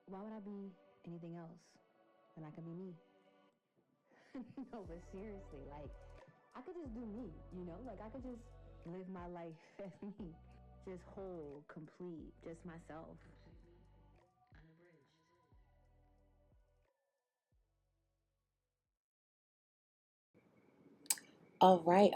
Why would I be anything else when I could be me? No, but seriously, like, I could just do me, Like, I could just live my life as me. Just whole, complete, just myself. All right,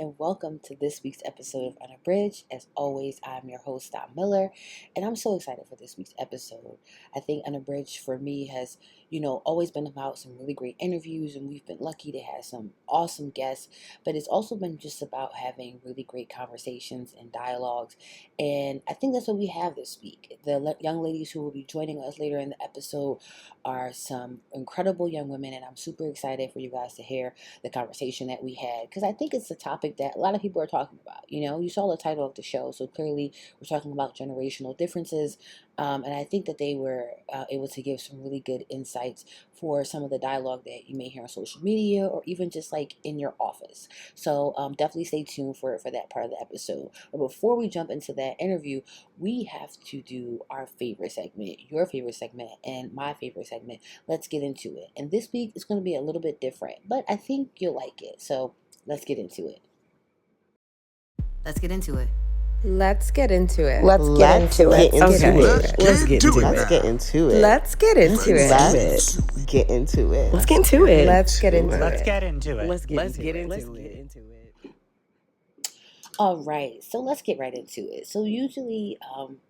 and welcome to this week's episode of Unabridged. As always, I'm your host, Don Miller, and I'm so excited for this week's episode. I think Unabridged for me has, always been about some really great interviews, and we've been lucky to have some awesome guests, but it's also been just about having really great conversations and dialogues, and I think that's what we have this week. The young ladies who will be joining us later in the episode are some incredible young women, and I'm super excited for you guys to hear the conversation that we had, because I think it's a topic that a lot of people are talking about. You saw the title of the show, so clearly we're talking about generational differences, and I think that they were able to give some really good insights for some of the dialogue that you may hear on social media or even just like in your office. So definitely stay tuned for that part of the episode. But before we jump into that interview, we have to do our favorite segment, your favorite segment, and my favorite segment. Let's get into it. And this week is going to be a little bit different, but I think you'll like it. So let's get into it. Let's get into it. Let's get into it. Let's get into it. Let's get into it. Let's get into it. Let's get into it. Let's get into it. Let's get into it. Let's get into it. Let's get into it. Let's get into it. Let's get into it. All right, so let's get right into it. So usually,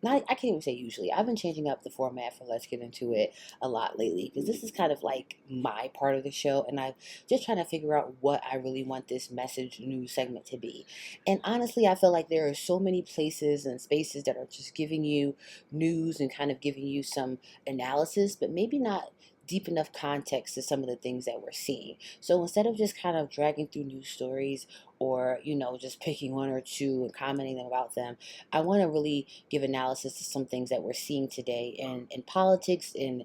not I can't even say usually. I've been changing up the format for Let's Get Into It a lot lately because this is kind of like my part of the show, and I'm just trying to figure out what I really want this message news segment to be. And honestly, I feel like there are so many places and spaces that are just giving you news and kind of giving you some analysis, but maybe not deep enough context to some of the things that we're seeing. So instead of just kind of dragging through news stories or just picking one or two and commenting about them, I want to really give analysis to some things that we're seeing today in politics, in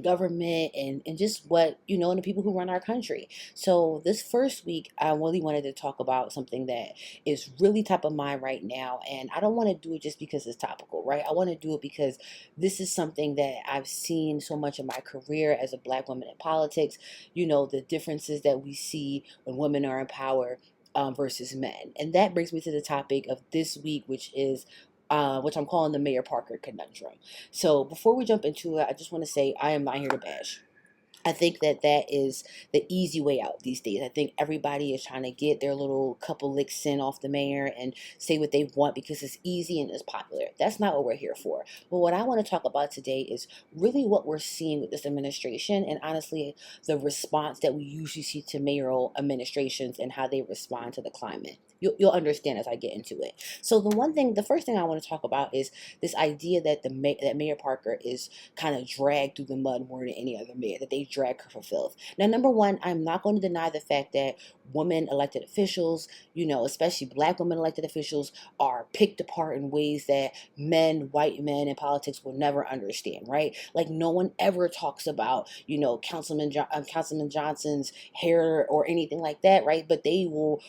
government, and just what and the people who run our country. So this first week I really wanted to talk about something that is really top of mind right now, and I don't want to do it just because it's topical, right? I want to do it because this is something that I've seen so much in my career as a Black woman in politics. The differences that we see when women are in power versus men. And that brings me to the topic of this week, which I'm calling the Mayor Parker conundrum. So before we jump into it, I just want to say I am not here to bash. I think that is the easy way out these days. I think everybody is trying to get their little couple licks in off the mayor and say what they want because it's easy and it's popular. That's not what we're here for. But what I want to talk about today is really what we're seeing with this administration, and honestly, the response that we usually see to mayoral administrations and how they respond to the climate. You'll understand as I get into it. So the first thing I want to talk about is this idea that that Mayor Parker is kind of dragged through the mud more than any other mayor, that they drag her for filth. Now, number one, I'm not going to deny the fact that women elected officials, especially Black women elected officials, are picked apart in ways that white men in politics will never understand, right? Like no one ever talks about, Councilman Johnson's hair or anything like that, right? But they will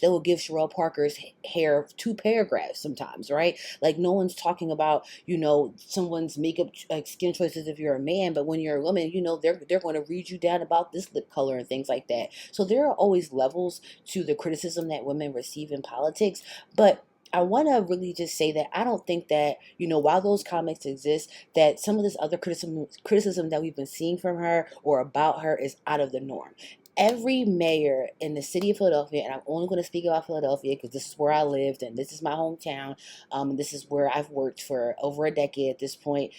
they will give Sherelle Parker's hair 2 paragraphs sometimes, right? Like no one's talking about, someone's makeup, like skin choices if you're a man, but when you're a woman, they're going to read you down about this lip color and things like that. So there are always levels to the criticism that women receive in politics, but I want to really just say that I don't think that, while those comments exist, that some of this other criticism that we've been seeing from her or about her is out of the norm. Every mayor in the city of Philadelphia, and I'm only going to speak about Philadelphia because this is where I lived and this is my hometown, this is where I've worked for over a decade at this point,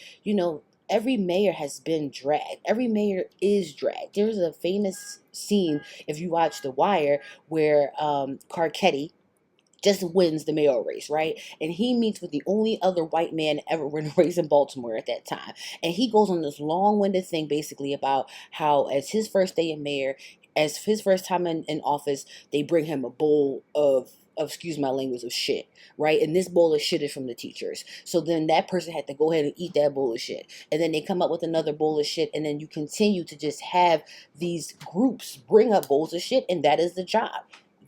every mayor has been dragged. Every mayor is dragged. There's a famous scene, if you watch The Wire, where Carcetti just wins the mayoral race, right? And he meets with the only other white man ever win a race in Baltimore at that time. And he goes on this long-winded thing basically about how as his first day in mayor, as his first time in office, they bring him a bowl of excuse my language, of shit, right? And this bowl of shit is from the teachers. So then that person had to go ahead and eat that bowl of shit. And then they come up with another bowl of shit. And then you continue to just have these groups bring up bowls of shit. And that is the job.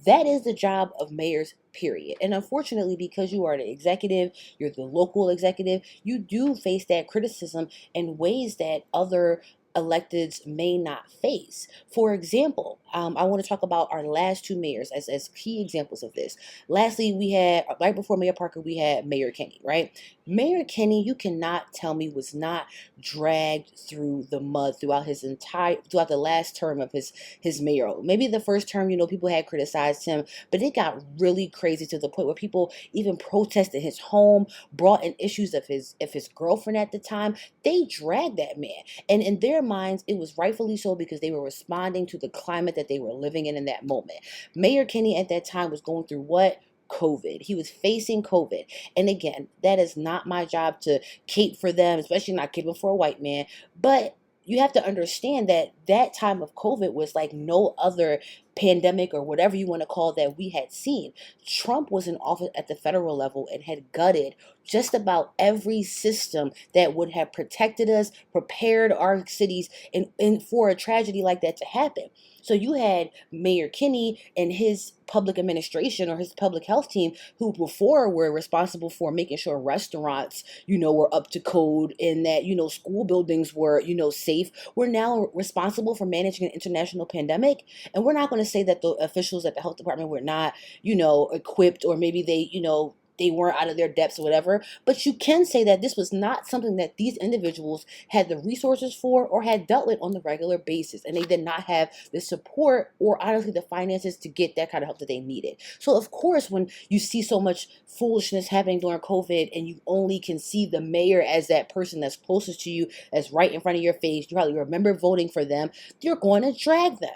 That is the job of mayors, period. And unfortunately, because you are the executive, you're the local executive, you do face that criticism in ways that other electeds may not face. For example, I want to talk about our last two mayors as key examples of this. Lastly, we had, right before Mayor Parker, we had Mayor Kenny, right? Mayor Kenny, you cannot tell me, was not dragged through the mud throughout the last term of his mayoral. Maybe the first term, people had criticized him, but it got really crazy to the point where people even protested his home, brought in issues of his girlfriend at the time. They dragged that man. And in their minds, it was rightfully so, because they were responding to the climate that they were living in that moment. Mayor Kenny at that time was going through what? COVID. He was facing COVID. And again, that is not my job to cape for them, especially not caping for a white man. But you have to understand that time of COVID was like no other pandemic or whatever you want to call that we had seen. Trump was in office at the federal level and had gutted just about every system that would have protected us, prepared our cities and for a tragedy like that to happen. So you had Mayor Kenny and his public administration or his public health team, who before were responsible for making sure restaurants, were up to code, and that, school buildings were, safe. We're now responsible for managing an international pandemic. And we're not going to say that the officials at the health department were not, equipped, or maybe they weren't out of their depths or whatever. But you can say that this was not something that these individuals had the resources for or had dealt with on the regular basis. And they did not have the support or honestly the finances to get that kind of help that they needed. So of course, when you see so much foolishness happening during COVID and you only can see the mayor as that person that's closest to you, that's right in front of your face, you probably remember voting for them, you're going to drag them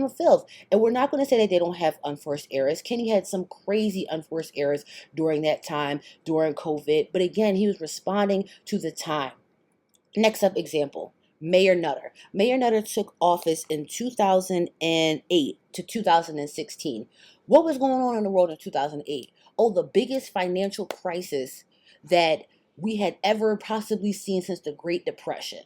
to filth. And we're not going to say that they don't have unforced errors. Kenny had some crazy unforced errors during that time, during COVID. But again, he was responding to the time. Next up example, Mayor Nutter. Mayor Nutter took office in 2008 to 2016. What was going on in the world in 2008? Oh, the biggest financial crisis that we had ever possibly seen since the Great Depression.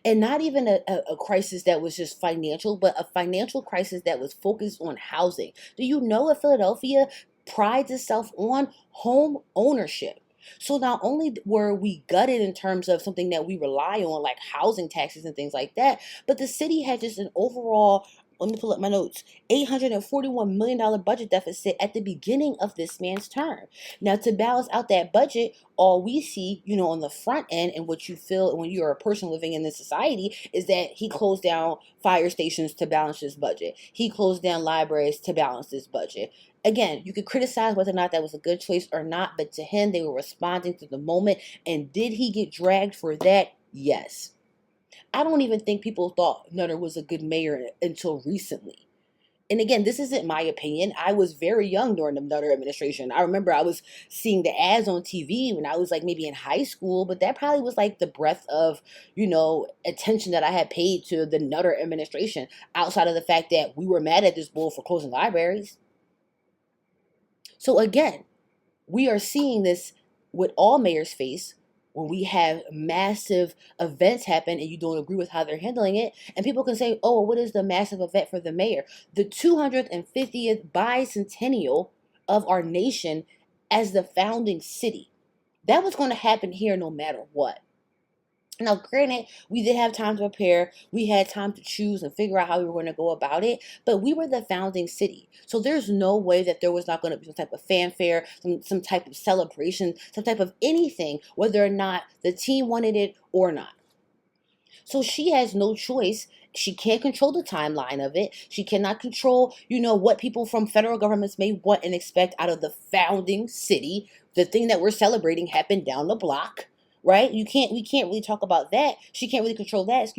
And not even a crisis that was just financial, but a financial crisis that was focused on housing. Do you know that Philadelphia prides itself on home ownership? So not only were we gutted in terms of something that we rely on, like housing taxes and things like that, but the city had just an overall, let me pull up my notes, $841 million budget deficit at the beginning of this man's term. Now, to balance out that budget, all we see, on the front end, and what you feel when you're a person living in this society, is that he closed down fire stations to balance this budget. He closed down libraries to balance this budget. Again, you could criticize whether or not that was a good choice or not, but to him, they were responding to the moment. And did he get dragged for that? Yes. I don't even think people thought Nutter was a good mayor until recently. And again, this isn't my opinion. I was very young during the Nutter administration. I remember I was seeing the ads on TV when I was like maybe in high school, but that probably was like the breadth of, attention that I had paid to the Nutter administration, outside of the fact that we were mad at this bull for closing libraries. So again, we are seeing this with all mayors face when we have massive events happen and you don't agree with how they're handling it. And people can say, oh, what is the massive event for the mayor? The 250th bicentennial of our nation as the founding city. That was going to happen here no matter what. Now, granted, we did have time to prepare. We had time to choose and figure out how we were going to go about it. But we were the founding city. So there's no way that there was not going to be some type of fanfare, some type of celebration, some type of anything, whether or not the team wanted it or not. So she has no choice. She can't control the timeline of it. She cannot control, what people from federal governments may want and expect out of the founding city. The thing that we're celebrating happened down the block. Right? We can't really talk about that. She can't really control that,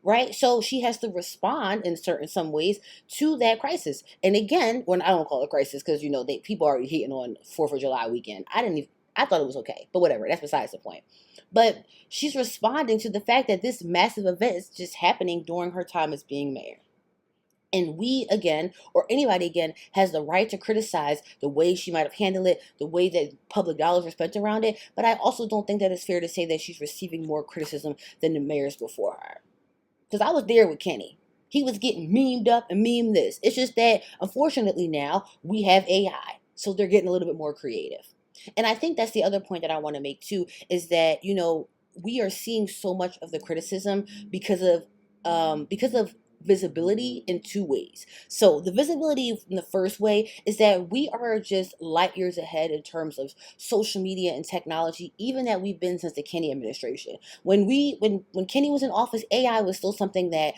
right? So she has to respond in some ways to that crisis. And again, when I don't call it a crisis, because people are hating on 4th of July weekend. I thought it was okay, but whatever, that's besides the point. But she's responding to the fact that this massive event is just happening during her time as being mayor. And we, again, or anybody, again, has the right to criticize the way she might have handled it, the way that public dollars were spent around it. But I also don't think that it's fair to say that she's receiving more criticism than the mayors before her. Because I was there with Kenny. He was getting memed up and memed this. It's just that, unfortunately, now we have AI. So they're getting a little bit more creative. And I think that's the other point that I want to make too, is that, we are seeing so much of the criticism because of visibility in two ways. So the visibility in the first way is that we are just light years ahead in terms of social media and technology, even that we've been since the Kennedy administration. When Kennedy was in office, AI was still something that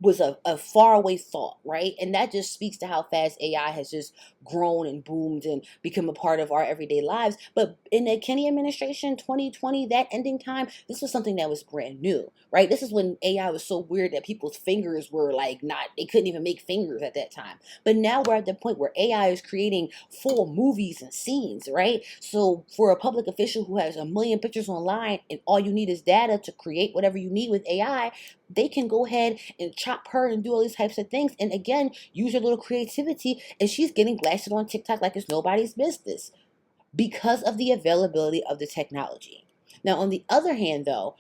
was a faraway thought, right? And that just speaks to how fast AI has just grown and boomed and become a part of our everyday lives. But in the Kennedy administration, 2020, that ending time, this was something that was brand new, right? This is when AI was so weird that people's fingers were they couldn't even make fingers at that time. But now we're at the point where AI is creating full movies and scenes, right? So for a public official who has 1 million pictures online and all you need is data to create whatever you need with AI, they can go ahead and chop her and do all these types of things. And again, use her little creativity. And she's getting blasted on TikTok like it's nobody's business because of the availability of the technology. Now, on the other hand, though,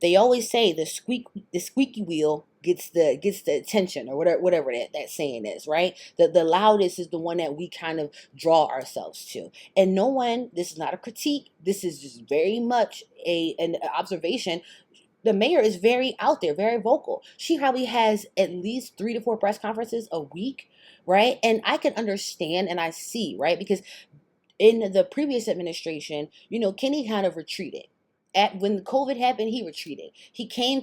they always say the squeaky wheel gets the attention, or whatever that saying is, right? The loudest is the one that we kind of draw ourselves to. And no one, this is not a critique, this is just very much an observation. The mayor is very out there, very vocal. She probably has at least 3 to 4 press conferences a week, right? And I can understand and I see, right? Because in the previous administration, Kenny kind of retreated. When the COVID happened, he retreated. He came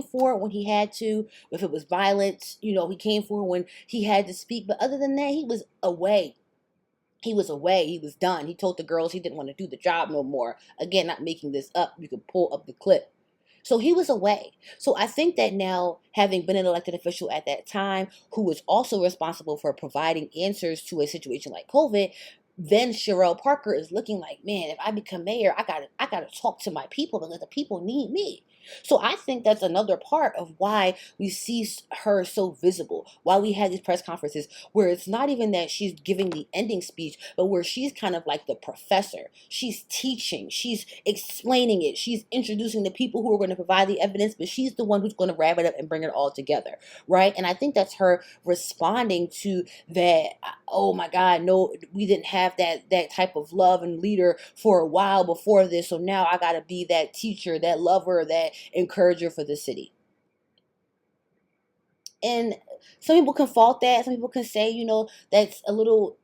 forward when he had to. If it was violence, he came forward when he had to speak. But other than that, he was away. He was away. He was done. He told the girls he didn't want to do the job no more. Again, not making this up. You can pull up the clip. So he was away. So I think that now, having been an elected official at that time, who was also responsible for providing answers to a situation like COVID, then Sherelle Parker is looking like, man, if I become mayor, I gotta talk to my people because the people need me. So I think that's another part of why we see her so visible, why we have these press conferences where it's not even that she's giving the ending speech, but where she's kind of like the professor. She's teaching, she's explaining it, she's introducing the people who are going to provide the evidence, but she's the one who's going to wrap it up and bring it all together, right? And I think that's her responding to that, oh my God, no, we didn't have that type of love and leader for a while before this, so now I got to be that teacher, that lover, that encourager for the city. And some people can fault that. Some people can say, that's a little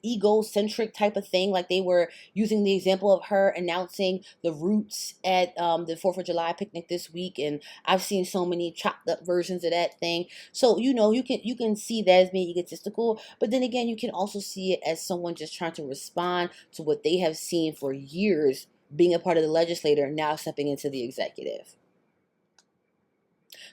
egocentric type of thing. Like they were using the example of her announcing the roots at the 4th of July picnic this week. And I've seen so many chopped up versions of that thing. So, you can see that as being egotistical. But then again, you can also see it as someone just trying to respond to what they have seen for years, being a part of the legislature, now stepping into the executive.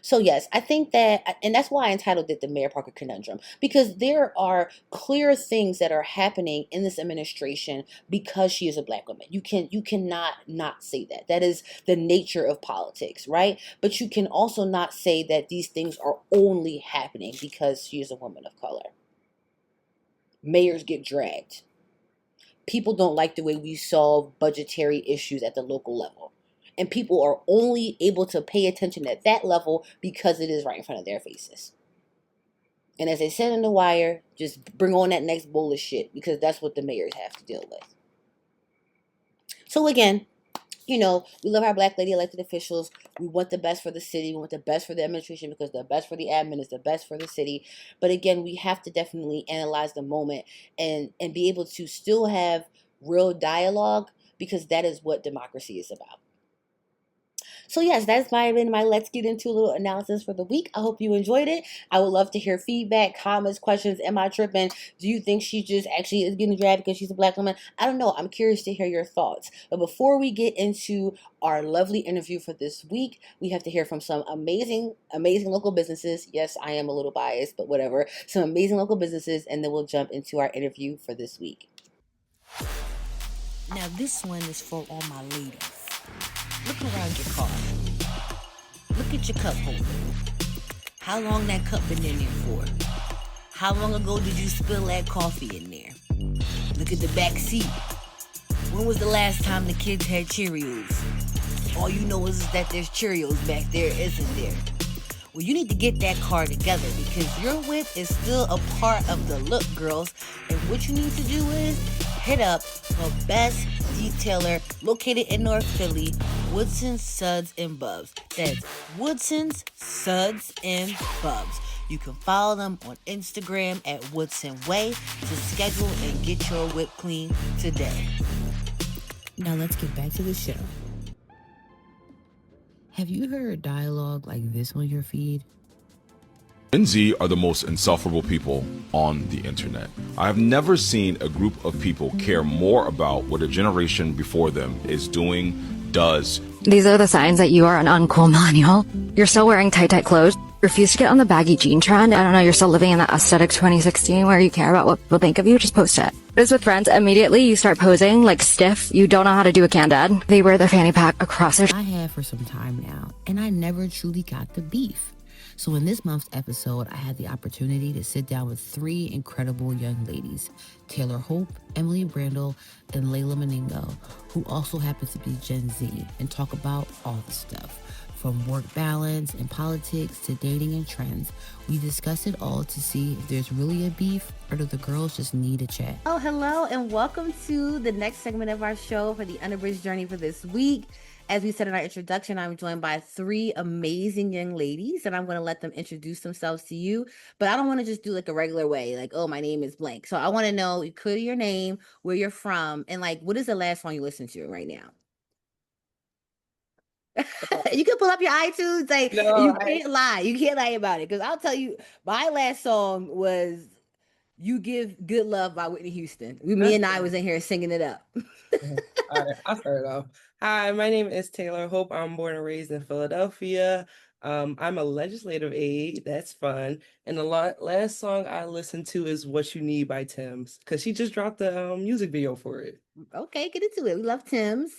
So yes, I think that, and that's why I entitled it the Mayor Parker Conundrum, because there are clear things that are happening in this administration because she is a Black woman. You cannot not say that. That is the nature of politics, right? But you can also not say that these things are only happening because she is a woman of color. Mayors get dragged. People don't like the way we solve budgetary issues at the local level. And people are only able to pay attention at that level because it is right in front of their faces. And as they said in The Wire, just bring on that next bowl of shit because that's what the mayors have to deal with. So again, we love our Black lady elected officials. We want the best for the city. We want the best for the administration because the best for the admin is the best for the city. But again, we have to definitely analyze the moment and be able to still have real dialogue because that is what democracy is about. So yes, that's been my Let's Get Into a Little analysis for the week. I hope you enjoyed it. I would love to hear feedback, comments, questions. Am I tripping? Do you think she just actually is getting dragged because she's a Black woman? I don't know. I'm curious to hear your thoughts. But before we get into our lovely interview for this week, we have to hear from some amazing local businesses. Yes, I am a little biased, but whatever. Some amazing local businesses, and then we'll jump into our interview for this week. Now this one is for all my ladies. Look around your car. Look at your cup holder. How long that cup been in there for? How long ago did you spill that coffee in there? Look at the back seat. When was the last time the kids had Cheerios? All you know is that there's Cheerios back there, isn't there? Well, you need to get that car together because your whip is still a part of the look, girls. And what you need to do is hit up the best detailer located in North Philly, Woodson Suds and Bubs. That's Woodson's Suds and Bubs. You can follow them on Instagram at Woodson Way to schedule and get your whip clean today. Now let's get back to the show. Have you heard dialogue like this on your feed? Gen Z are the most insufferable people on the internet. I have never seen a group of people care more about what a generation before them is doing, does. These are the signs that you are an uncool millennial. You're still wearing tight clothes. Refuse to get on the baggy jean trend. I don't know, you're still living in that aesthetic 2016 where you care about what people think of you. Just post it. As with friends, immediately you start posing like stiff. You don't know how to do a candid. They wear their fanny pack across their... I have for some time now, and I never truly got the beef. So in this month's episode, I had the opportunity to sit down with three incredible young ladies, Taylor Hope, Emily Brandel, and Layla Meningo, who also happen to be Gen Z, and talk about all the stuff. From work balance and politics to dating and trends, we discuss it all to see if there's really a beef or do the girls just need a chat. Oh, hello, and welcome to the next segment of our show for the UNABRDG journey for this week. As we said in our introduction, I'm joined by three amazing young ladies, and I'm going to let them introduce themselves to you. But I don't want to just do like a regular way, like, oh, my name is blank. So I want to know, including your name, where you're from, and like, what is the last song you listen to right now? You can pull up your iTunes. Like, can't lie. You can't lie about it. Because I'll tell you, my last song was "You Give Good Love" by Whitney Houston. Me and I was in here singing it up. All right, I'll start off. Hi, my name is Taylor Hope. I'm born and raised in Philadelphia. I'm a legislative aide. That's fun. And the last song I listened to is "What You Need" by Tim's, because she just dropped the music video for it. Okay, get into it. We love Tim's.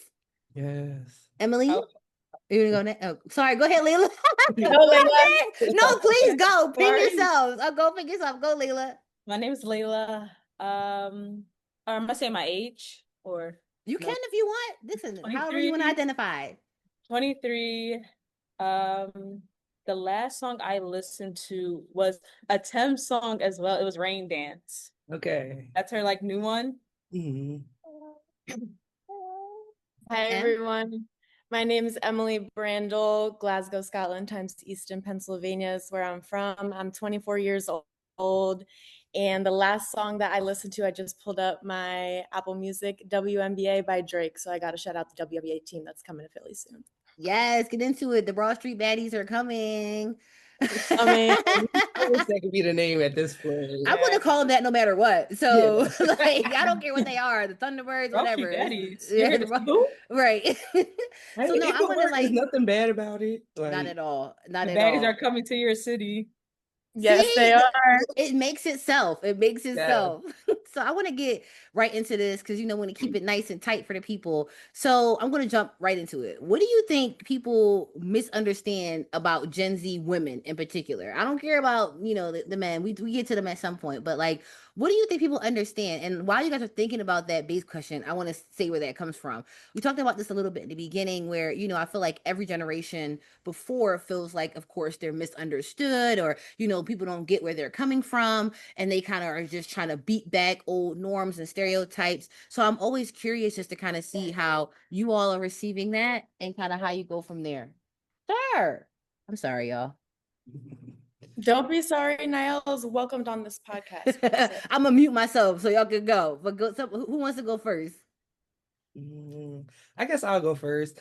Yes. Emily? You gonna go next? Oh, sorry. Go ahead, Layla. No, please go. Pick yourselves. Go pick yourself. Go, Layla. My name is Layla. Am I saying my age or? You can if you want. Listen, however you want to identify. 23. The last song I listened to was a Thames song as well. It was "Rain Dance." Okay. That's her like new one. Mm-hmm. Hi everyone. My name is Emily Brandel. Glasgow, Scotland times Easton, Pennsylvania is where I'm from. I'm 24 years old. And the last song that I listened to, I just pulled up my Apple Music, WNBA by Drake. So I got to shout out the WNBA team that's coming to Philly soon. Yes, get into it. The Broad Street Baddies are coming. That could be the name at this point. I'm going to call them that no matter what. So, like, I don't care what they are. The Thunderbirds, whatever. Yeah, right. So, no, I want to, like... There's nothing bad about it. Like, not at all. Not at all. The baddies are coming to your city. Yes, they are. It makes itself. So I want to get right into this because, you know, want to keep it nice and tight for the people. So I'm going to jump right into it. What do you think people misunderstand about Gen Z women in particular? I don't care about, you know, the men. We get to them at some point. But, like, what do you think people understand? And while you guys are thinking about that base question, I want to say where that comes from. We talked about this a little bit in the beginning where, you know, I feel like every generation before feels like, of course, they're misunderstood or, you know, people don't get where they're coming from and they kind of are just trying to beat back old norms and stereotypes. So I'm always curious just to kind of see how you all are receiving that and kind of how you go from there. Sure. I'm sorry, y'all. Don't be sorry. Niall is welcomed on this podcast. I'm gonna mute myself so y'all can go. But who wants to go first? I guess I'll go first.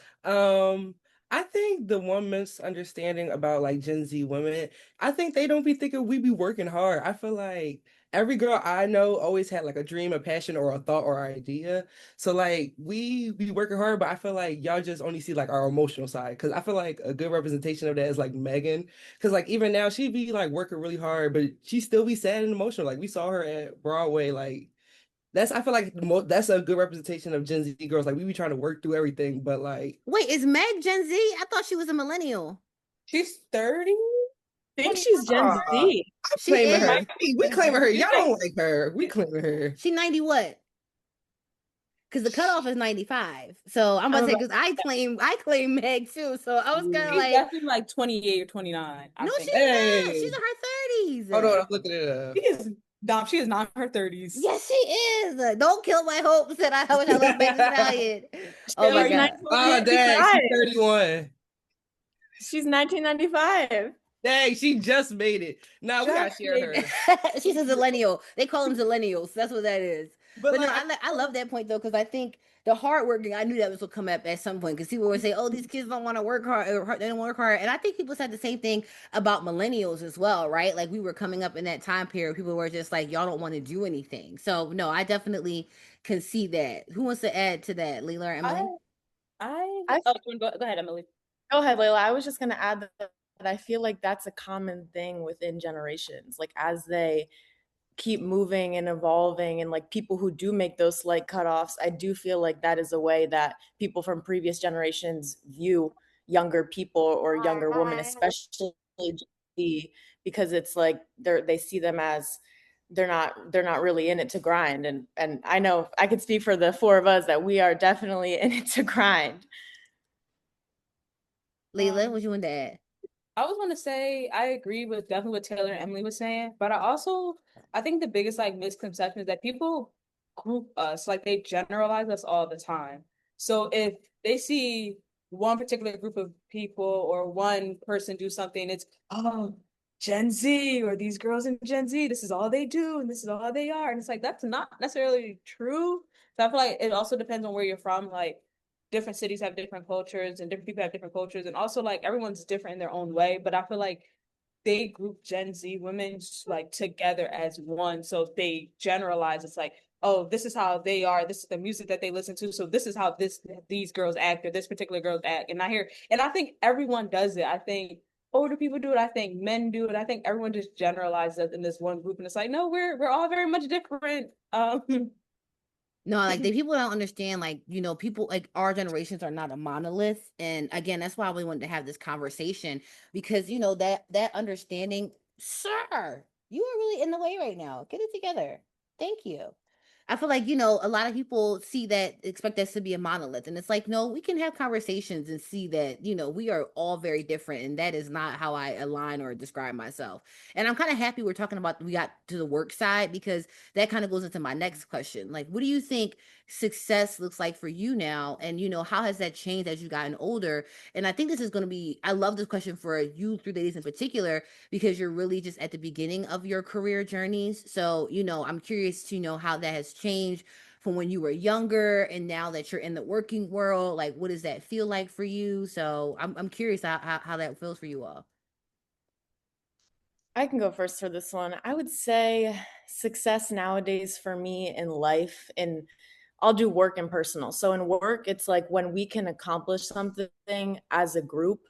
I think the one misunderstanding about like Gen Z women, I think they don't be thinking we be working hard. I feel like every girl I know always had like a dream, a passion, or a thought or idea. So like we be working hard, but I feel like y'all just only see like our emotional side. Cause I feel like a good representation of that is like Megan. Cause like even now she be like working really hard, but she still be sad and emotional. Like we saw her at Broadway, like I feel like that's a good representation of Gen Z girls. Like we be trying to work through everything, but like. Wait, is Meg Gen Z? I thought she was a millennial. She's 30. I think she's Gen Z. I'm claiming her. We claiming her. Y'all don't like her. We claiming her. She 90 what? Because the cutoff is 95. So I'm about to say, because I claim Meg too. So I was kind of She's like, definitely like 28 or 29. no, I think. she's not. She's in her 30s. Hold on, I'm looking it up. She is not in her 30s. Yes, she is. Don't kill my hopes that I wish I love Meg Thee Stallion. Oh my God. Oh, dang, she's 31. She's 1995. Dang, she just made it. Now we gotta share her. She's a zillennial. They call them zillennials. That's what that is. But like, no, I love that point though, because I think the hard working, I knew that was going to come up at some point, because people would say, oh, these kids don't want to work hard, or they don't work hard. And I think people said the same thing about millennials as well, right? Like we were coming up in that time period, people were just like, y'all don't want to do anything. So no, I definitely can see that. Who wants to add to that, Leila or Emily? Go ahead, Emily. Go ahead, Layla. I was just going to add that I feel like that's a common thing within generations. Like as they keep moving and evolving, and like people who do make those slight cutoffs, I do feel like that is a way that people from previous generations view younger people or younger women, especially because it's like they see them as they're not really in it to grind. And I know I could speak for the four of us that we are definitely in it to grind. Leila, what you want to add? I was going to say, I agree with definitely what Taylor and Emily was saying, but I think the biggest like misconception is that people group us, like they generalize us all the time. So if they see one particular group of people or one person do something, it's, oh, Gen Z or these girls in Gen Z, this is all they do and this is all they are. And it's like, that's not necessarily true. So I feel like it also depends on where you're from. Like, different cities have different cultures and different people have different cultures, and also like everyone's different in their own way, but I feel like they group Gen Z women like together as one, so they generalize. It's like, oh, this is how they are, this is the music that they listen to, so this is how these girls act, or this particular girls act. And I think everyone does it. I think older people do it, I think men do it, I think everyone just generalizes in this one group, and it's like, no, we're all very much different. No, like people don't understand, like, people like our generations are not a monolith. And again, that's why we wanted to have this conversation, because that understanding, sir, you are really in the way right now. Get it together. Thank you. I feel like, a lot of people see that, expect us to be a monolith. And it's like, no, we can have conversations and see that, we are all very different. And that is not how I align or describe myself. And I'm kind of happy we got to the work side, because that kind of goes into my next question. Like, what do you think success looks like for you now? And, how has that changed as you've gotten older? And I think this is going to be, I love this question for you three ladies in particular, because you're really just at the beginning of your career journeys. So, I'm curious to know how that has changed from when you were younger and now that you're in the working world. Like, what does that feel like for you? So I'm curious how that feels for you all. I can go first for this one. I would say success nowadays for me in life, and I'll do work and personal. So in work, it's like when we can accomplish something as a group,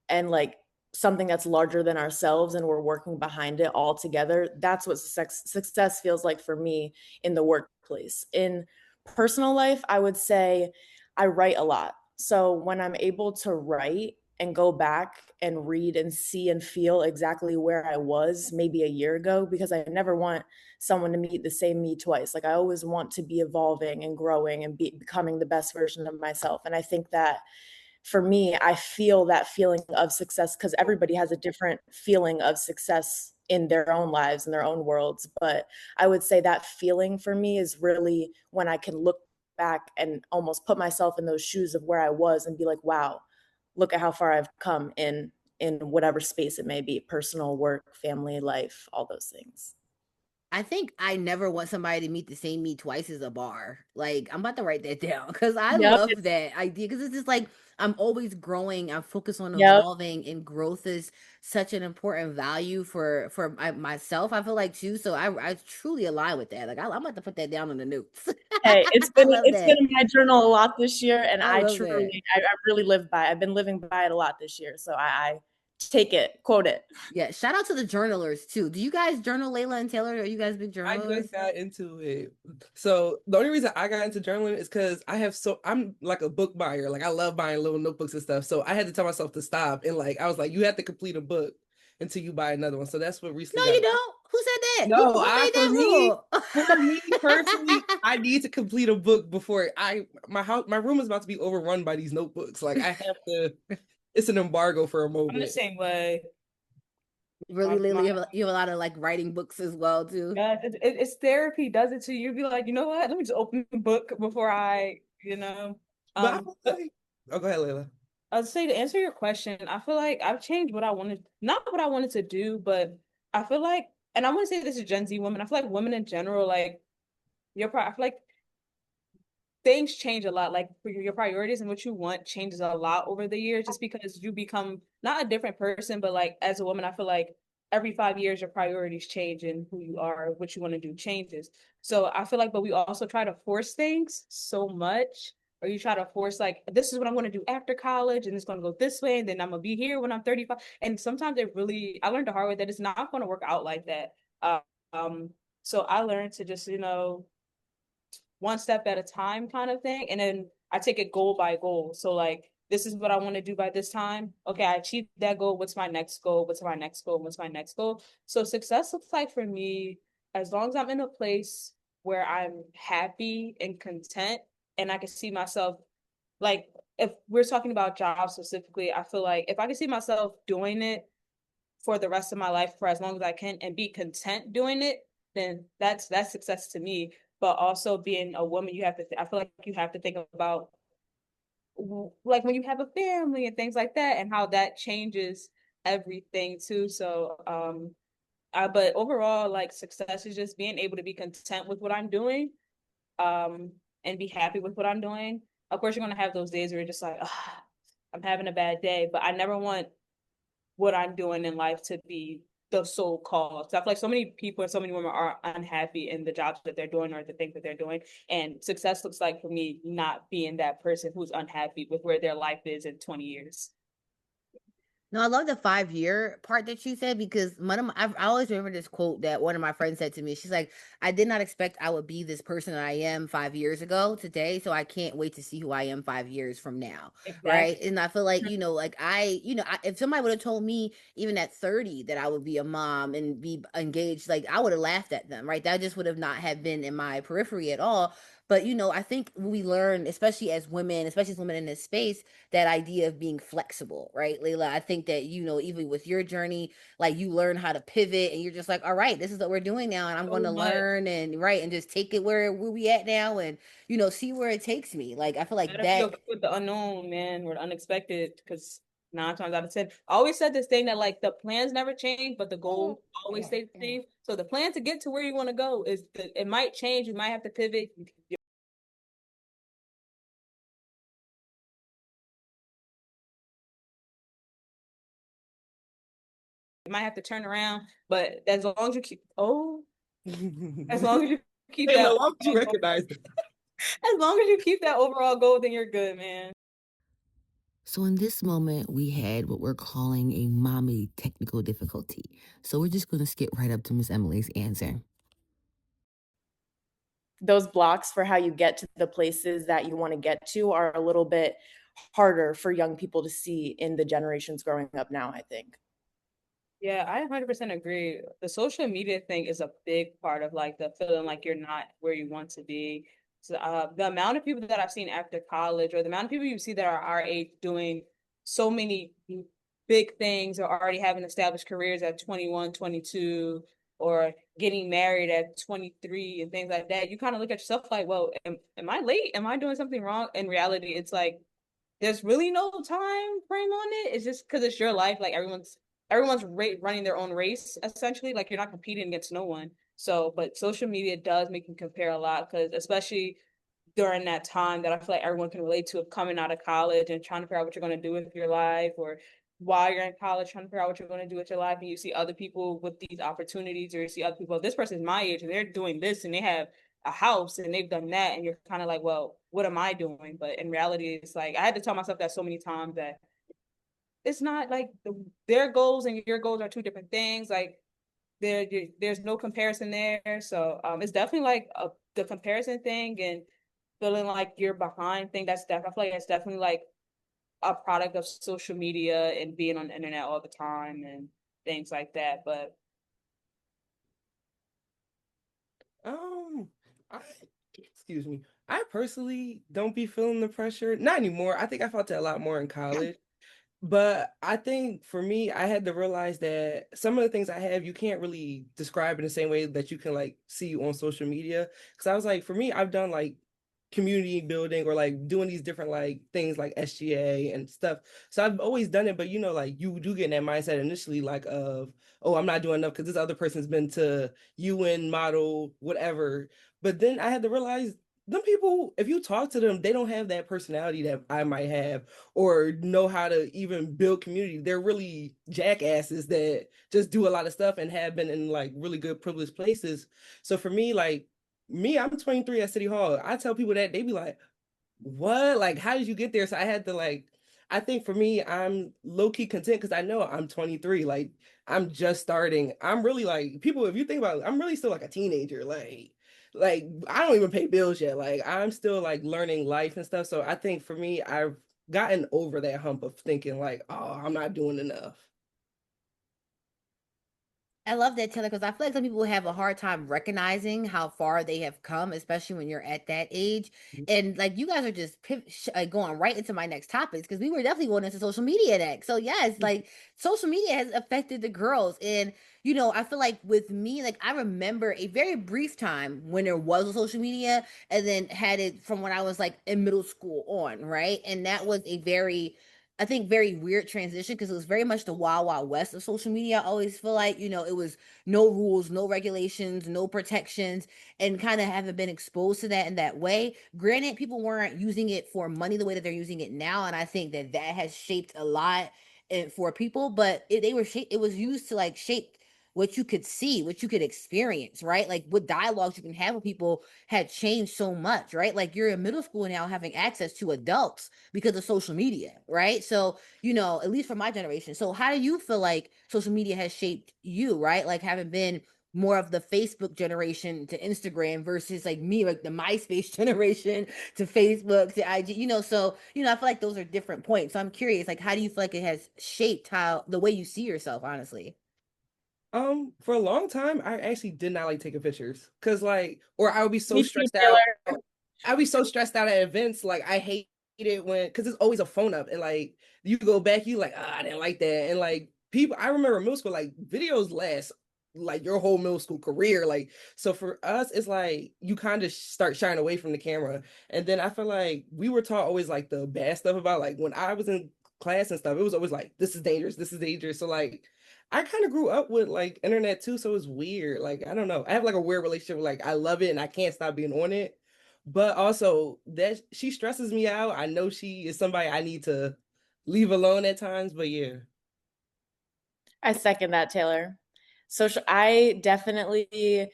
and like something that's larger than ourselves, and we're working behind it all together. That's what success feels like for me in the workplace. In personal life, I would say I write a lot. So when I'm able to write and go back and read and see and feel exactly where I was maybe a year ago, because I never want someone to meet the same me twice. Like I always want to be evolving and growing and becoming the best version of myself. And I think that for me, I feel that feeling of success, because everybody has a different feeling of success in their own lives and their own worlds. But I would say that feeling for me is really when I can look back and almost put myself in those shoes of where I was and be like, wow, look at how far I've come in whatever space it may be, personal, work, family, life, all those things. I think I never want somebody to meet the same me twice as a bar. Like, I'm about to write that down, because I love that idea, because it's just like I'm always growing. I'm focused on evolving, and growth is such an important value for myself, I feel like, too. So I truly align with that. Like, I'm about to put that down on the notes. Hey, it's been in my journal a lot this year, and I really live by it. I've been living by it a lot this year. So I take it, quote it. Yeah, shout out to the journalers too. Do you guys journal, Layla and Taylor? Are you guys big journalers? I just got into it. So the only reason I got into journaling is because I'm like a book buyer. Like I love buying little notebooks and stuff. So I had to tell myself to stop, and like I was like, you have to complete a book until you buy another one. So that's what recently. No, you don't. Who said it. No, Who made that rule? for me personally, I need to complete a book before my room is about to be overrun by these notebooks. Like I have to. It's an embargo for a moment. I'm the same way. Really, Lily, you have a lot of like writing books as well too. Yeah, it's therapy does it to you. You'd be like, you know what? Let me just open the book before I, But oh, go ahead, Layla. I'd say to answer your question, I feel like I've changed what I wanted, not what I wanted to do, but I feel like, and I want to say this is Gen Z women. I feel like women in general, like I feel like things change a lot. Like your priorities and what you want changes a lot over the years, just because you become not a different person, but like as a woman, I feel like every 5 years your priorities change and who you are, what you want to do changes. So I feel like, but we also try to force things so much, or you try to force like, this is what I'm going to do after college, and it's going to go this way, and then I'm going to be here when I'm 35. And sometimes I learned the hard way that it's not going to work out like that. Um, so I learned to just, one step at a time kind of thing. And then I take it goal by goal. So like, this is what I want to do by this time. Okay, I achieved that goal. What's my next goal? What's my next goal? What's my next goal? So success looks like for me, as long as I'm in a place where I'm happy and content and I can see myself, like if we're talking about jobs specifically, I feel like if I can see myself doing it for the rest of my life for as long as I can and be content doing it, then that's success to me. But also being a woman, I feel like you have to think about like when you have a family and things like that and how that changes everything too. So but overall, like success is just being able to be content with what I'm doing, and be happy with what I'm doing. Of course, you're gonna have those days where you're just like, I'm having a bad day, but I never want what I'm doing in life to be the sole cause. So I feel like so many people and so many women are unhappy in the jobs that they're doing or the things that they're doing. And success looks like for me not being that person who's unhappy with where their life is in 20 years. No, I love the 5 year part that you said, because I always remember this quote that one of my friends said to me. She's like, I did not expect I would be this person that I am 5 years ago today. So I can't wait to see who I am 5 years from now. Exactly. Right. And I feel like, if somebody would have told me even at 30 that I would be a mom and be engaged, like I would have laughed at them. Right. That just would have not have been in my periphery at all. But, I think we learn, especially as women in this space, that idea of being flexible, right, Layla? I think that, even with your journey, like you learn how to pivot and you're just like, all right, this is what we're doing now. And I'm going to learn and just take it where we at now and, see where it takes me. Like, I feel like that with the unknown, man, or the unexpected, because 9 times out of 10, I always said this thing that like the plans never change, but the goal always stays the same. So the plan to get to where you want to go it might change. You might have to pivot. You might have to turn around, but as long as you keep as long as you keep that, as long as you recognize it. As long as you keep that overall goal, then you're good, man. So in this moment, we had what we're calling a mommy technical difficulty. So we're just going to skip right up to Miss Emily's answer. Those blocks for how you get to the places that you want to get to are a little bit harder for young people to see in the generations growing up now, I think. Yeah, I 100% agree. The social media thing is a big part of like the feeling like you're not where you want to be. So, the amount of people that I've seen after college, or the amount of people you see that are our age doing so many big things, or already having established careers at 21, 22, or getting married at 23 and things like that, you kind of look at yourself like, well, am I late? Am I doing something wrong? In reality, it's like, there's really no time frame on it. It's just because it's your life. Like everyone's running their own race, essentially. Like you're not competing against no one. So, but social media does make you compare a lot, because especially during that time that I feel like everyone can relate to, of coming out of college and trying to figure out what you're going to do with your life, or while you're in college trying to figure out what you're going to do with your life, and you see other people with these opportunities, or you see other people, this person's my age and they're doing this and they have a house and they've done that, and you're kind of like, well, what am I doing? But in reality, it's like I had to tell myself that so many times, that it's not like their goals and your goals are two different things. Like there's no comparison there. So it's definitely like the comparison thing and feeling like you're behind thing. I feel like that's definitely like a product of social media and being on the internet all the time and things like that. But I, excuse me. I personally don't be feeling the pressure. Not anymore. I think I felt it a lot more in college. But I think for me, I had to realize that some of the things I have, you can't really describe in the same way that you can like see on social media. Because I was like, for me, I've done like community building or like doing these different like things like SGA and stuff. So I've always done it, but like you do get in that mindset initially, like of, oh, I'm not doing enough because this other person's been to UN model, whatever. But then I had to realize them people, if you talk to them, they don't have that personality that I might have or know how to even build community. They're really jackasses that just do a lot of stuff and have been in like really good privileged places. So for me, like I'm 23 at City Hall. I tell people that they be like, what? Like, how did you get there? So I had to like, I think for me, I'm low-key content because I know I'm 23. Like, I'm just starting. I'm really like people, if you think about it, I'm really still like a teenager. Like I don't even pay bills yet. Like I'm still like learning life and stuff. So I think for me, I've gotten over that hump of thinking like, oh, I'm not doing enough. I love that, Taylor, because I feel like some people have a hard time recognizing how far they have come, especially when you're at that age. And like you guys are just going right into my next topics because we were definitely going into social media next. So yes, like social media has affected the girls, and I feel like with me, like I remember a very brief time when there was a social media, and then had it from when I was like in middle school on, right? And that was a very I think very weird transition because it was very much the wild wild west of social media. I always feel like it was no rules, no regulations, no protections, and kind of haven't been exposed to that in that way. Granted, people weren't using it for money the way that they're using it now, and I think that has shaped a lot for people. But it was used to like shape what you could see, what you could experience, right? Like what dialogues you can have with people had changed so much, right? Like you're in middle school now having access to adults because of social media, right? So, at least for my generation. So, how do you feel like social media has shaped you, right? Like having been more of the Facebook generation to Instagram versus like me, like the MySpace generation to Facebook to IG, so, I feel like those are different points. So I'm curious, like, how do you feel like it has shaped how the way you see yourself, honestly? For a long time, I actually did not like taking pictures because, like, or I would be so Me too, stressed out. Taylor. I'd be so stressed out at events. Like, I hate it when, because there's always a phone up, and like, you go back, you like, I didn't like that. And like, people, I remember middle school, like, videos last like your whole middle school career. Like, so for us, it's like you kind of start shying away from the camera. And then I feel like we were taught always like the bad stuff about like when I was in class and stuff, it was always like, this is dangerous, this is dangerous. So like, I kind of grew up with like internet too, so it's weird. Like I don't know, I have like a weird relationship with like I love it and I can't stop being on it, but also that she stresses me out. I know she is somebody I need to leave alone at times, but yeah. I second that, Taylor. Social, I definitely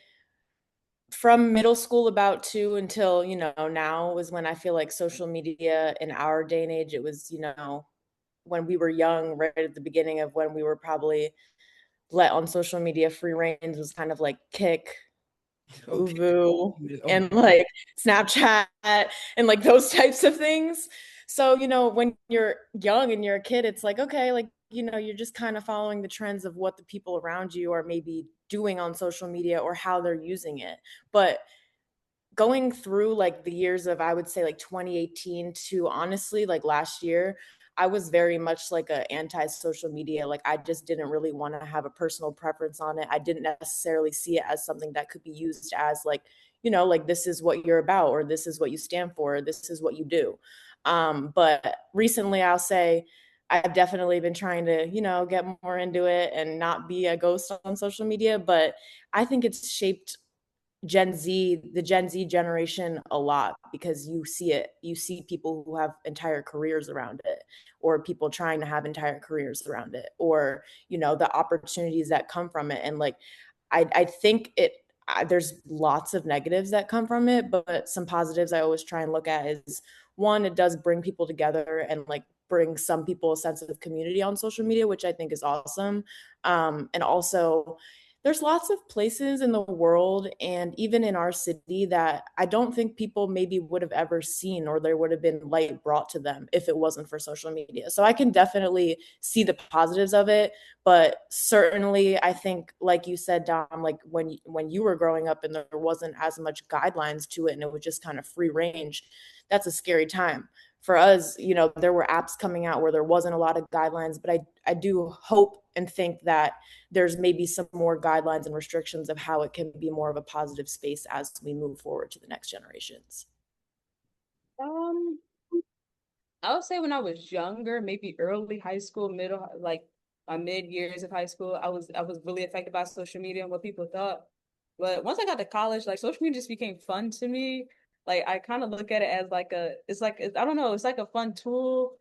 from middle school about to until now was when I feel like social media in our day and age, it was when we were young, right at the beginning of when we were probably let on social media, free reigns was kind of like Kick, Okay. Uvu, Oh my and like Snapchat and like those types of things. So, when you're young and you're a kid, it's like, okay, like, you're just kind of following the trends of what the people around you are maybe doing on social media or how they're using it. But going through like the years of, I would say like 2018 to honestly like last year, I was very much like a anti-social media. Like I just didn't really want to have a personal preference on it. I didn't necessarily see it as something that could be used as like, like this is what you're about, or this is what you stand for, or this is what you do. But recently I'll say I've definitely been trying to, get more into it and not be a ghost on social media. But I think it's shaped the Gen Z generation a lot because you see people who have entire careers around it, or people trying to have entire careers around it, or, the opportunities that come from it. And like, I think there's lots of negatives that come from it, but some positives I always try and look at is one, it does bring people together and like bring some people a sense of community on social media, which I think is awesome. And also there's lots of places in the world and even in our city that I don't think people maybe would have ever seen, or there would have been light brought to them if it wasn't for social media. So I can definitely see the positives of it, but certainly I think, like you said, Dom, like when you were growing up and there wasn't as much guidelines to it and it was just kind of free range, that's a scary time. For us, you know, there were apps coming out where there wasn't a lot of guidelines, but I do hope and think that there's maybe some more guidelines and restrictions of how it can be more of a positive space as we move forward to the next generations. I would say when I was younger, maybe early high school, middle, like my mid years of high school, I was really affected by social media and what people thought. But once I got to college, like social media just became fun to me. Like I kind of look at it as like I don't know, it's like a fun tool.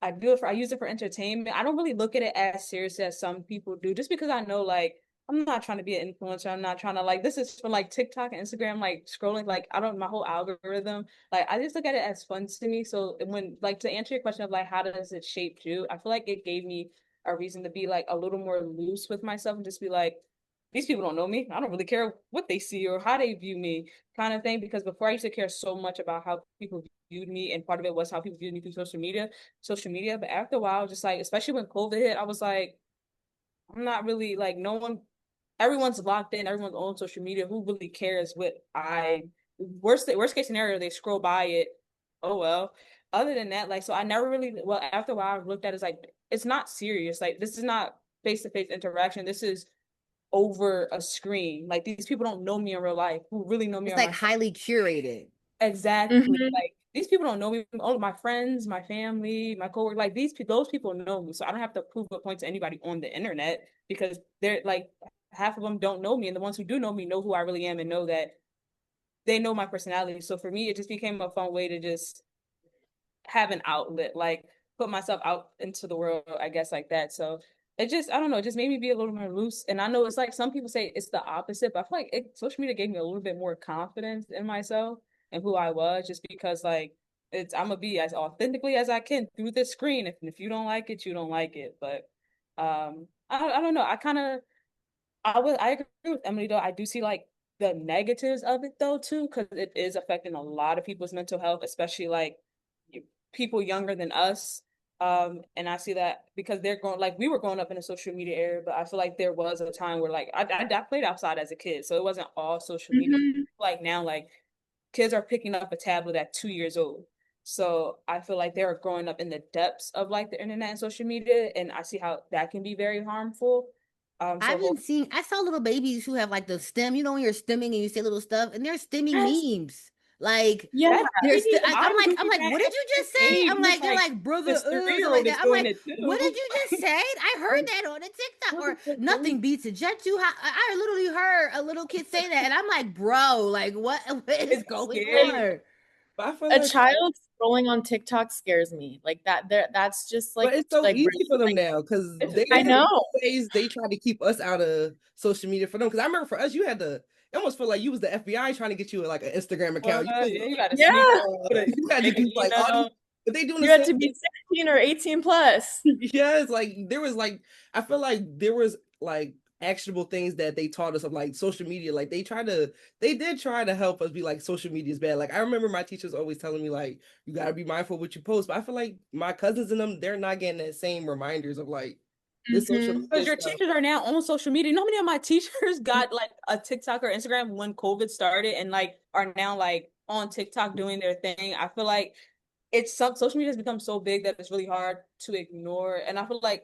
I use it for entertainment. I don't really look at it as serious as some people do, just because I know like I'm not trying to be an influencer. I'm not trying to like this is for like TikTok and Instagram, like scrolling, like I don't my whole algorithm. Like I just look at it as fun to me. So when like to answer your question of like how does it shape you, I feel like it gave me a reason to be like a little more loose with myself and just be like, these people don't know me. I don't really care what they see or how they view me, kind of thing. Because before I used to care so much about how people viewed me, and part of it was how people viewed me through social media. But after a while, just like, especially when COVID hit, I was like, I'm not really like, no one, everyone's locked in, everyone's on social media. Who really cares what worst case scenario, they scroll by it. Oh, well. Other than that, like, so I never really, well, after a while, I looked at it as like, it's not serious. Like, this is not face to face interaction. This is over a screen. Like these people don't know me in real life. Who really know me? It's like highly curated. Exactly. Like these people don't know me. All my friends, my family, my coworkers. Like those people know me. So I don't have to prove a point to anybody on the internet because they're like half of them don't know me, and the ones who do know me know who I really am and know that they know my personality. So for me, it just became a fun way to just have an outlet, like put myself out into the world, I guess, like that. So it just, I don't know, it just made me be a little more loose. And I know it's like some people say it's the opposite, but I feel like social media gave me a little bit more confidence in myself and who I was, just because like I'm gonna be as authentically as I can through the screen. If you don't like it, you don't like it. But I don't know. I agree with Emily though. I do see like the negatives of it though too, because it is affecting a lot of people's mental health, especially like people younger than us. And I see that because they're going like we were growing up in a social media era, but I feel like there was a time where like I played outside as a kid, so it wasn't all social media. Like now, like kids are picking up a tablet at 2 years old. So I feel like they're growing up in the depths of like the internet and social media, and I see how that can be very harmful. I saw little babies who have like the stem, you know, when you're stemming and you say little stuff, and they're stemming memes. Like, yeah, I'm like, what did you just say? I'm like, they're like, brother, something like that. I'm like, what did you just say? I heard that on a TikTok, or nothing beats a jet too high. I literally heard a little kid say that, and I'm like, bro, like, what is going on? A child scrolling on TikTok scares me. Like that's just like, but it's so like easy really, for them like, now because I know ways they try to keep us out of social media for them. Because I remember for us, you had to it almost felt like you was the FBI trying to get you like an Instagram account. You got to you had to do like all. But they doing you had to be 16 or 18 plus. Yes, like there was like I feel like there was like actionable things that they taught us of like social media. Like they did try to help us be like social media is bad. Like I remember my teachers always telling me like you gotta be mindful of what you post. But I feel like my cousins and them, they're not getting that same reminders of like this social because your teachers are now on social media. You know how many of my teachers got like a TikTok or Instagram when COVID started and like are now like on TikTok doing their thing. I feel like social media has become so big that it's really hard to ignore. And I feel like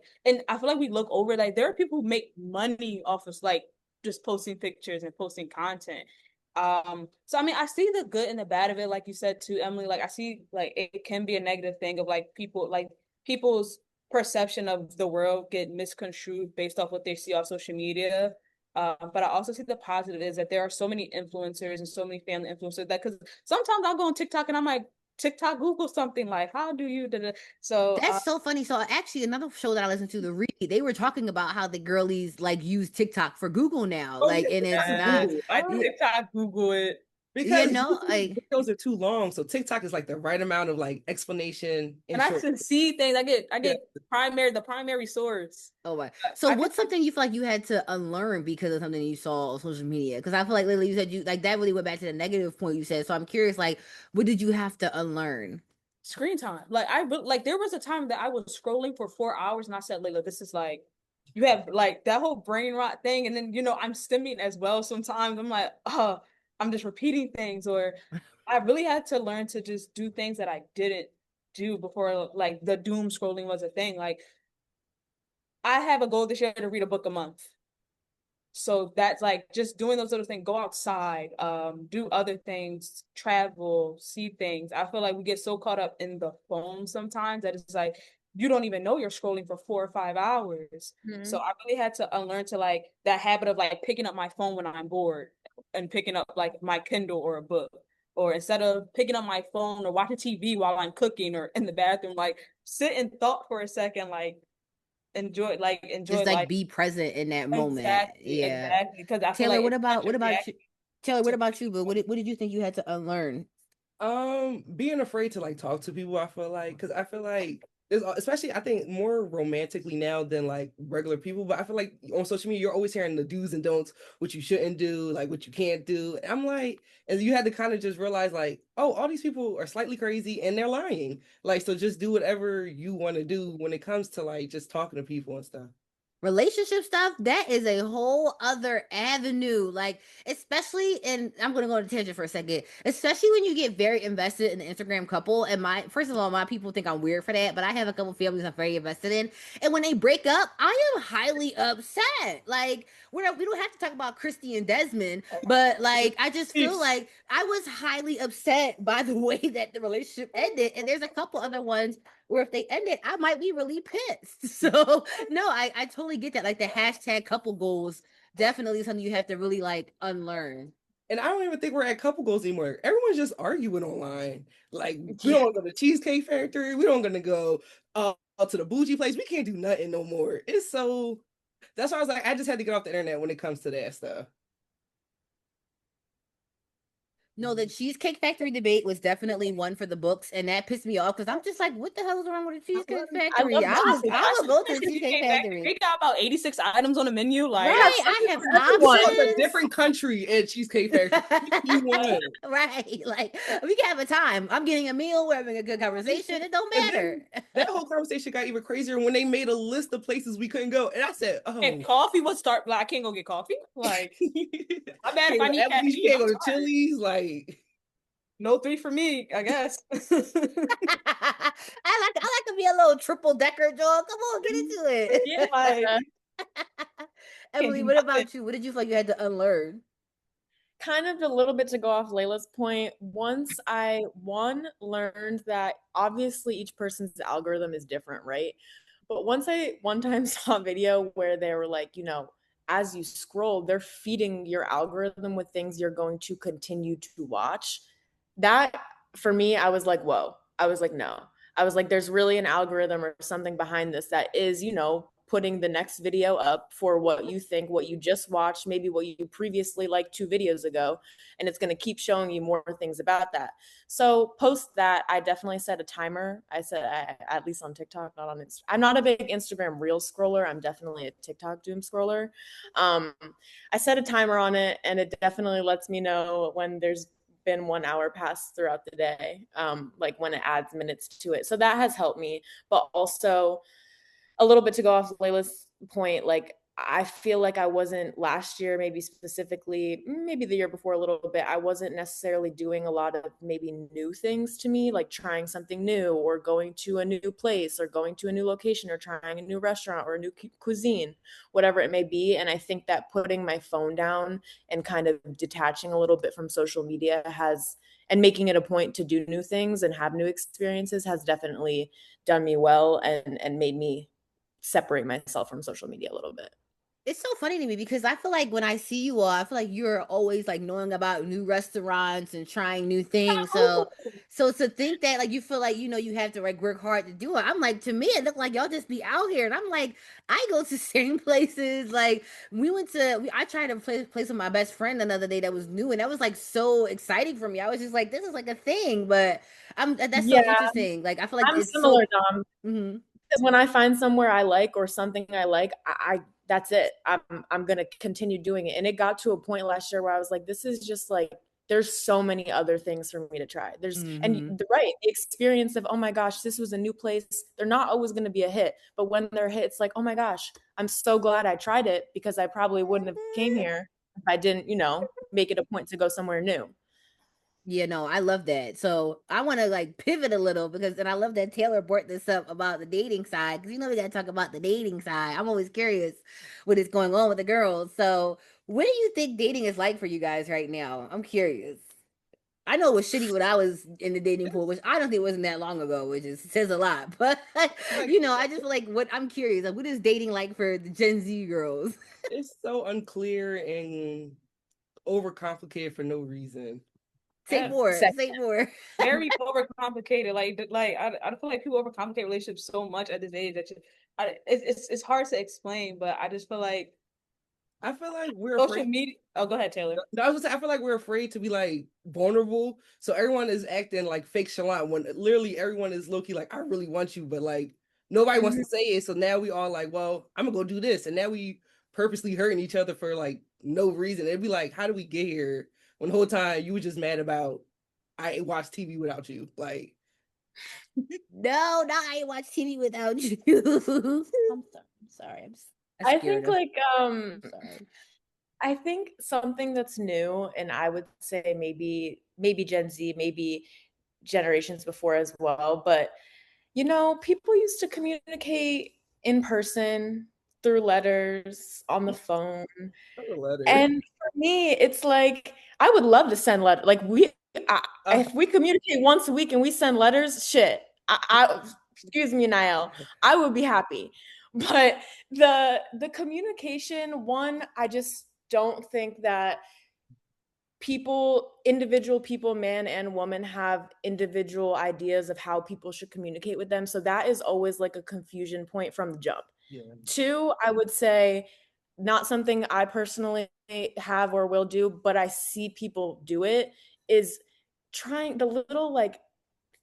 we look over like there are people who make money off of like just posting pictures and posting content. So I mean I see the good and the bad of it, like you said too, Emily. Like I see like it can be a negative thing of like people's perception of the world get misconstrued based off what they see on social media. But I also see the positive is that there are so many influencers and so many family influencers that because sometimes I'll go on TikTok and I'm like, TikTok, Google something like, how do you do that? So that's so funny. So actually, another show that I listened to, The Read, they were talking about how the girlies like use TikTok for Google now. And it's not. I TikTok, Google it. Because those are too long, so TikTok is like the right amount of like explanation. And I can see things. I get the primary source. Oh, right. So what's something you feel like you had to unlearn because of something you saw on social media? Because I feel like lately you said you like that really went back to the negative point you said. So I'm curious, like, what did you have to unlearn? Screen time. Like there was a time that I was scrolling for 4 hours, and I said, Layla, this is like, you have like that whole brain rot thing, and then I'm stimming as well. Sometimes I'm like, I'm just repeating things, or I really had to learn to just do things that I didn't do before, like the doom scrolling was a thing. Like I have a goal this year to read a book a month. So that's like just doing those little things, go outside, do other things, travel, see things. I feel like we get so caught up in the phone sometimes that it's like you don't even know you're scrolling for 4 or 5 hours. Mm-hmm. So I really had to unlearn to like that habit of like picking up my phone when I'm bored and picking up like my Kindle or a book. Or instead of picking up my phone or watching TV while I'm cooking or in the bathroom, like sit and thought for a second, like enjoy just like be present in that moment. Exactly. Because I feel Taylor, like what about you? Taylor, what about you? But what did you think you had to unlearn? Being afraid to like talk to people. I feel like especially I think more romantically now than like regular people. But I feel like on social media you're always hearing the do's and don'ts, what you shouldn't do, like what you can't do. And I'm like, and you had to kind of just realize like, oh, all these people are slightly crazy and they're lying. Like, so just do whatever you want to do when it comes to like just talking to people and stuff. Relationship stuff, that is a whole other avenue. Like, especially, and I'm gonna go on a tangent for a second, especially when you get very invested in an Instagram couple. And first of all, my people think I'm weird for that, but I have a couple families I'm very invested in. And when they break up, I am highly upset. Like, we don't have to talk about Christy and Desmond, but like I just feel like I was highly upset by the way that the relationship ended. And there's a couple other ones where if they end it, I might be really pissed. So no, I totally get that. Like the hashtag couple goals, definitely something you have to really like unlearn. And I don't even think we're at couple goals anymore. Everyone's just arguing online. Like we don't want to go to Cheesecake Factory. We don't gonna go to the bougie place. We can't do nothing no more. It's so. That's why I was like, I just had to get off the internet when it comes to that stuff. No, the Cheesecake Factory debate was definitely one for the books, and that pissed me off because I'm just like, what the hell is wrong with the Cheesecake Factory? I will go to the Cheesecake Factory. They got about 86 items on the menu. Like, right, I have options. It's a different country at Cheesecake Factory. Right, like we can have a time. I'm getting a meal. We're having a good conversation. It don't matter. That whole conversation got even crazier when they made a list of places we couldn't go, and I said, "Oh, and coffee would start. Like, I can't go get coffee. Like, I'm mad if I need caffeine. You can't go to Chili's. Like." No 3 for me, I guess. I like to be a little triple decker, Joel. Come on, get into it. Yeah, like, Emily, what about you? What did you feel like you had to unlearn? Kind of a little bit to go off Layla's point. Once I learned that obviously each person's algorithm is different, right? But once I one time saw a video where they were like, as you scroll, they're feeding your algorithm with things you're going to continue to watch. That for me, I was like, whoa. I was like, no. I was like, there's really an algorithm or something behind this that is, putting the next video up for what you think, what you just watched, maybe what you previously liked 2 videos ago. And it's going to keep showing you more things about that. So post that, I definitely set a timer. I said, at least on TikTok, not on Instagram. I'm not a big Instagram reel scroller. I'm definitely a TikTok doom scroller. I set a timer on it, and it definitely lets me know when there's been 1 hour passed throughout the day, like when it adds minutes to it. So that has helped me. But also a little bit to go off Layla's point, like I feel like I wasn't last year, maybe specifically, maybe the year before a little bit, I wasn't necessarily doing a lot of maybe new things to me, like trying something new or going to a new place or going to a new location or trying a new restaurant or a new cuisine, whatever it may be. And I think that putting my phone down and kind of detaching a little bit from social media and making it a point to do new things and have new experiences has definitely done me well and made me separate myself from social media a little bit. It's so funny to me because I feel like when I see you all, I feel like you're always like knowing about new restaurants and trying new things. So to think that like you feel like you have to like work hard to do it. I'm like, to me it looked like y'all just be out here, and I'm like, I go to same places. Like I tried to place with my best friend another day that was new, and that was like so exciting for me. I was just like, this is like a thing, but that's so Yeah, interesting. Like I feel like I'm it's so. similar, Dom. Mhm. Because when I find somewhere I like or something I like, I that's it. I'm gonna continue doing it. And it got to a point last year where I was like, this is just like there's so many other things for me to try. And right, the experience of, oh my gosh, this was a new place. They're not always gonna be a hit, but when they're hit, it's like, oh my gosh, I'm so glad I tried it because I probably wouldn't have came here if I didn't, make it a point to go somewhere new. Yeah, no, I love that. So I want to like pivot a little and I love that Taylor brought this up about the dating side because we got to talk about the dating side. I'm always curious what is going on with the girls. So what do you think dating is like for you guys right now? I'm curious. I know it was shitty when I was in the dating pool, which I don't think wasn't that long ago, which says a lot. But I just feel like I'm curious. Like, what is dating like for the Gen Z girls? It's so unclear and overcomplicated for no reason. Say more. Say more. Very overcomplicated. I feel like people overcomplicate relationships so much at this age that it's hard to explain. But I just feel like we're social afraid. media. Oh, go ahead, Taylor. No, I was gonna say I feel like we're afraid to be like vulnerable, so everyone is acting like fake chalant when literally everyone is low key like, I really want you, but like nobody wants to say it. So now we all like, well, I'm gonna go do this, and now we purposely hurting each other for like no reason. It'd be like, how do we get here when the whole time you were just mad about I watched TV without you? Like, no, I ain't watch TV without you. I'm sorry. I think I'm sorry. I think something that's new, and I would say maybe Gen Z, maybe generations before as well, but people used to communicate in person through letters on the phone. And for me, it's like I would love to send letters. Like if we communicate once a week and we send letters, shit. Excuse me, Niall. I would be happy. But the communication one, I just don't think that individual people, man and woman, have individual ideas of how people should communicate with them. So that is always like a confusion point from the jump. Yeah. Two, I would say not something I personally have or will do, but I see people do it, is trying the little like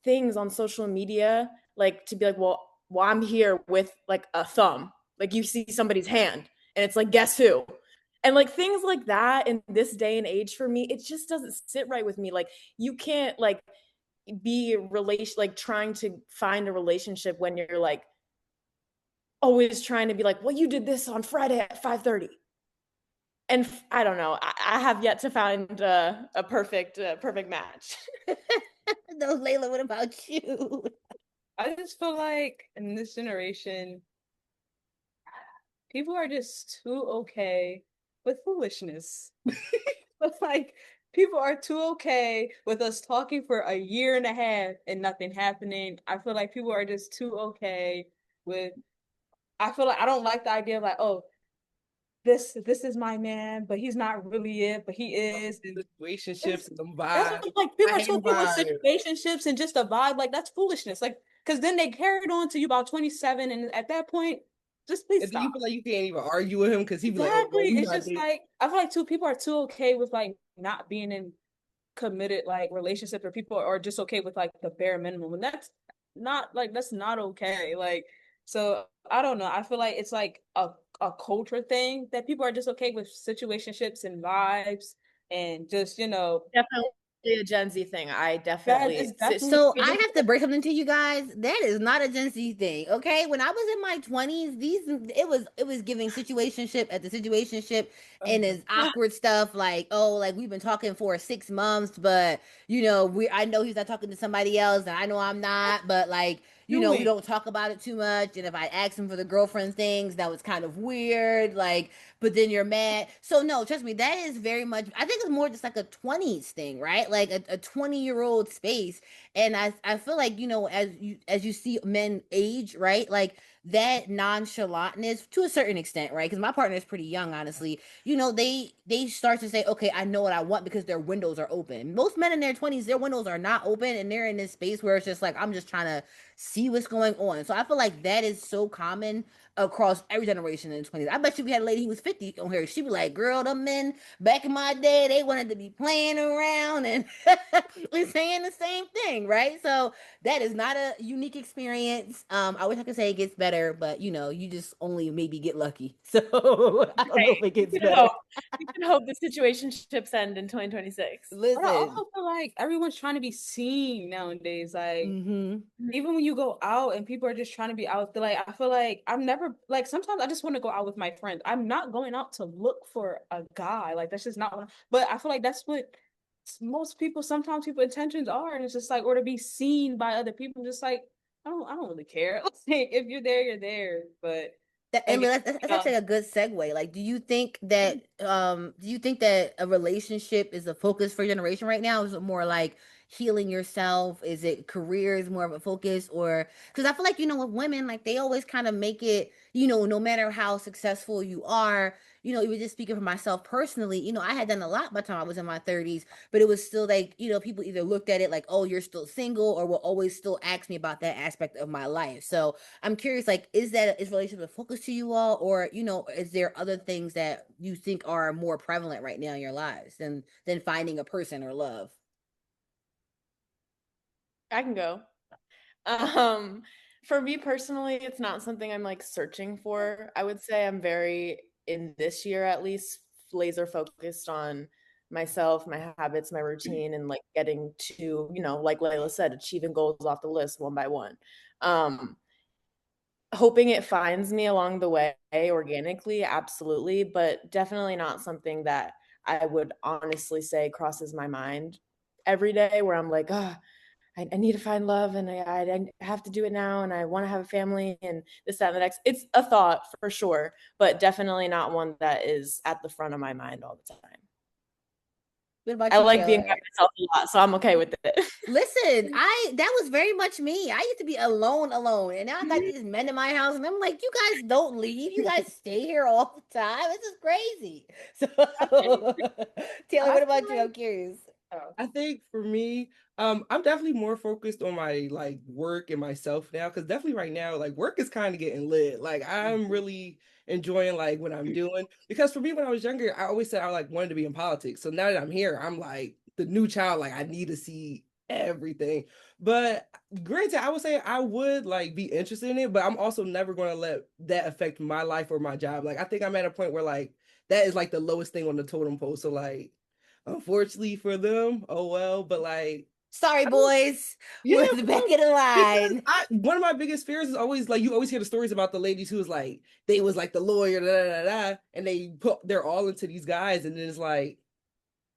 things on social media, like to be like, well, I'm here with like a thumb. Like you see somebody's hand and it's like, guess who? And like things like that in this day and age, for me, it just doesn't sit right with me. Like you can't like be trying to find a relationship when you're like always trying to be like, well, you did this on Friday at 5:30. And I don't know. I have yet to find a perfect match. No, Layla, what about you? I just feel like in this generation, people are just too okay with foolishness. Like people are too okay with us talking for a year and a half and nothing happening. I feel like people are just too okay with. I feel like I don't like the idea of like, oh, this is my man, but he's not really it, but he is. Situationships and the vibe. Like people are too okay with situationships and just a vibe. Like that's foolishness. Like because then they carried on to you about 27, and at that point, just please stop. You feel like you can't even argue with him because he be like, oh, it's just like I feel like people are too okay with like not being in committed like relationships, or people are just okay with like the bare minimum, and that's not okay. Like so I don't know. I feel like it's like a culture thing that people are just okay with situationships and vibes and just definitely a Gen Z thing. I definitely. So I have to break something to you guys. That is not a Gen Z thing, okay? When I was in my 20s, it was giving situationship at the situationship, and it's awkward stuff like, oh, like we've been talking for 6 months, but I know he's not talking to somebody else, and I know I'm not, but like we don't talk about it too much. And if I ask him for the girlfriend things, that was kind of weird. Like, but then you're mad. So no, trust me, that is very much. I think it's more just like a 20s thing, right? Like a 20-year-old space. And I feel like as you see men age, right? Like that nonchalantness to a certain extent, right? Because my partner is pretty young, honestly. They start to say, okay, I know what I want because their windows are open. Most men in their 20s, their windows are not open, and they're in this space where it's just like, I'm just trying to see what's going on. So I feel like that is so common across every generation in the 20s. I bet you we had a lady who was 50 on here. She'd be like, girl, them men back in my day, they wanted to be playing around and saying the same thing, right? So that is not a unique experience. I wish I could say it gets better, but you just only maybe get lucky. So I don't know if it gets better. You can hope the situationships end in 2026. But I Listen. also feel like everyone's trying to be seen nowadays. Like, even when you go out and people are just trying to be out there, like, I feel like I'm never, like, sometimes I just want to go out with my friends. I'm not going out to look for a guy. Like, that's just not what, but I feel like that's what sometimes people intentions are. And it's just like, or to be seen by other people, just like, I don't really care. Like, if you're there, you're there. But That's actually a good segue. Like, do you think that a relationship is a focus for your generation right now? Is it more like healing yourself? Is it careers more of a focus? Or because I feel like, with women, like they always kind of make it, no matter how successful you are, even just speaking for myself personally, I had done a lot by the time I was in my 30s, but it was still like, people either looked at it like, oh, you're still single, or will always still ask me about that aspect of my life. So I'm curious, like, is relationship a focus to you all, or is there other things that you think are more prevalent right now in your lives than finding a person or love? I can go. For me personally, it's not something I'm like searching for. I would say I'm very, in this year at least, laser focused on myself, my habits, my routine, and like getting to, like Layla said, achieving goals off the list one by one. Hoping it finds me along the way organically, absolutely, but definitely not something that I would honestly say crosses my mind every day, where I'm like, oh, I need to find love, and I have to do it now, and I want to have a family, and this, that, and the next. It's a thought for sure, but definitely not one that is at the front of my mind all the time. What about I you, like being Taylor? by myself a lot, so I'm okay with it. Listen, that was very much me. I used to be alone, and now I got these men in my house, and I'm like, you guys don't leave. You guys stay here all the time. This is crazy. So, Taylor, what about you? I'm curious. I think for me, I'm definitely more focused on my like work and myself now, because definitely right now, like work is kind of getting lit. Like I'm really enjoying like what I'm doing. Because for me, when I was younger, I always said I like wanted to be in politics. So now that I'm here, I'm like the new child, like I need to see everything. But granted, I would say I would like be interested in it, but I'm also never going to let that affect my life or my job. Like I think I'm at a point where like that is like the lowest thing on the totem pole. So like unfortunately for them, oh well, but like sorry boys, we're at the back of the line. One of my biggest fears is always like you always hear the stories about the ladies who was like they was like the lawyer, and they put their all into these guys, and then it's like,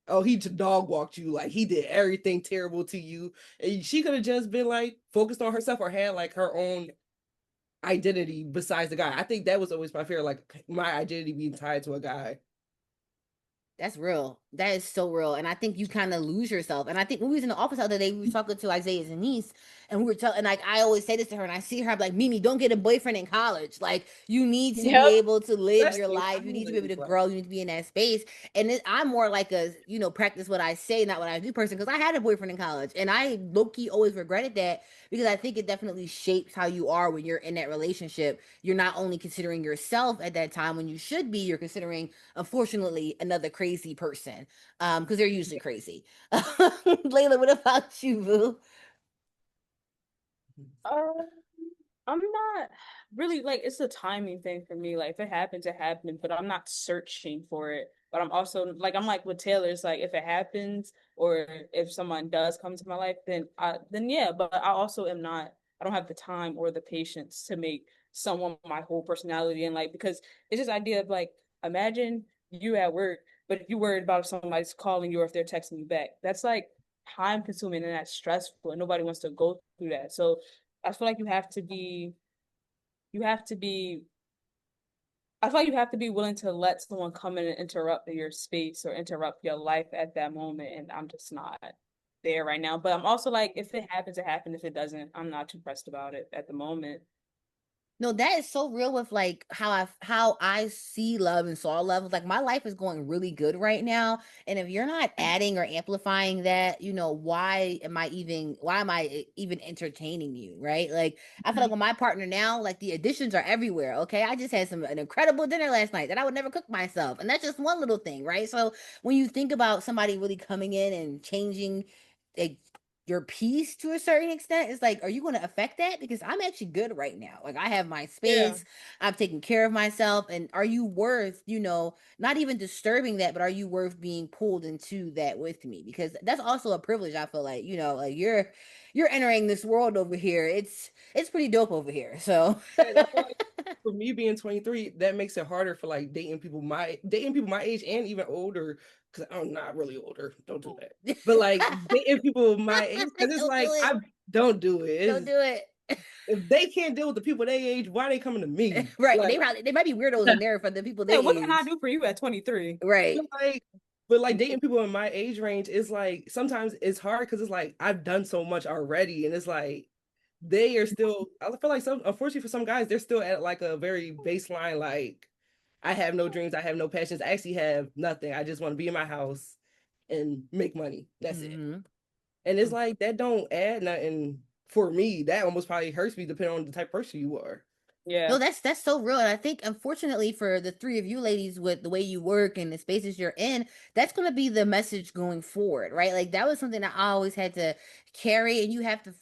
oh, he dog walked you, like he did everything terrible to you, and she could have just been like focused on herself or had like her own identity besides the guy. I think that was always my fear, like my identity being tied to a guy. That's real. That is so real. And I think you kind of lose yourself. And I think when we was in the office the other day, we were talking to Isaiah's niece, and we were telling, like, I always say this to her, and I see her, I'm like, Mimi, don't get a boyfriend in college. Like, you need to be able to live your life. You need to be able to grow. You need to be in that space. And I'm more like a, practice what I say, not what I do person, because I had a boyfriend in college, and I low-key always regretted that, because I think it definitely shapes how you are when you're in that relationship. You're not only considering yourself at that time when you should be, you're considering, unfortunately, another crazy person, because they're usually crazy. Layla, what about you, boo? I'm not really, like, it's a timing thing for me. Like, if it happens, it happens, but I'm not searching for it. But I'm also like, I'm like with Taylor, it's like if it happens or if someone does come to my life, then yeah, but I also am not, I don't have the time or the patience to make someone my whole personality, and like, because it's just idea of like, imagine you at work, but if you worried about if somebody's calling you or if they're texting you back, that's like time consuming and that's stressful, and nobody wants to go through that. So I feel like you have to be I feel like you have to be willing to let someone come in and interrupt your space or interrupt your life at that moment. And I'm just not there right now. But I'm also like, if it happens, it happens. If it doesn't, I'm not too pressed about it at the moment. No, that is so real with like how I see love and saw love. Like my life is going really good right now, and if you're not adding or amplifying that, why am I even entertaining you, right? Like I feel like with my partner now, like the additions are everywhere. Okay, I just had an incredible dinner last night that I would never cook myself, and that's just one little thing, right? So when you think about somebody really coming in and changing, like your peace to a certain extent, it's like, are you going to affect that? Because I'm actually good right now. Like I have my space, I'm taking care of myself. And are you worth, not even disturbing that, but are you worth being pulled into that with me? Because that's also a privilege. I feel like, like you're entering this world over here. It's pretty dope over here. So for me being 23, that makes it harder for like dating people my age and even older, because I'm not really older. Don't do that. But like dating people my age, because it's like I don't do it. Don't do it. If they can't deal with the people their age, why are they coming to me? Right. Like, they might be weirdos in there for the people their age. What can I do for you at 23? Right. But like dating people in my age range is like sometimes it's hard because it's like I've done so much already, and it's like they are still, I feel like unfortunately for some guys, they're still at like a very baseline, like I have no dreams, I have no passions, I actually have nothing. I just want to be in my house and make money. That's it. And it's like that don't add nothing for me. That almost probably hurts me depending on the type of person you are. Yeah. No, that's so real. And I think unfortunately for the three of you ladies, with the way you work and the spaces you're in, that's going to be the message going forward, right? Like that was something that I always had to carry, and you have to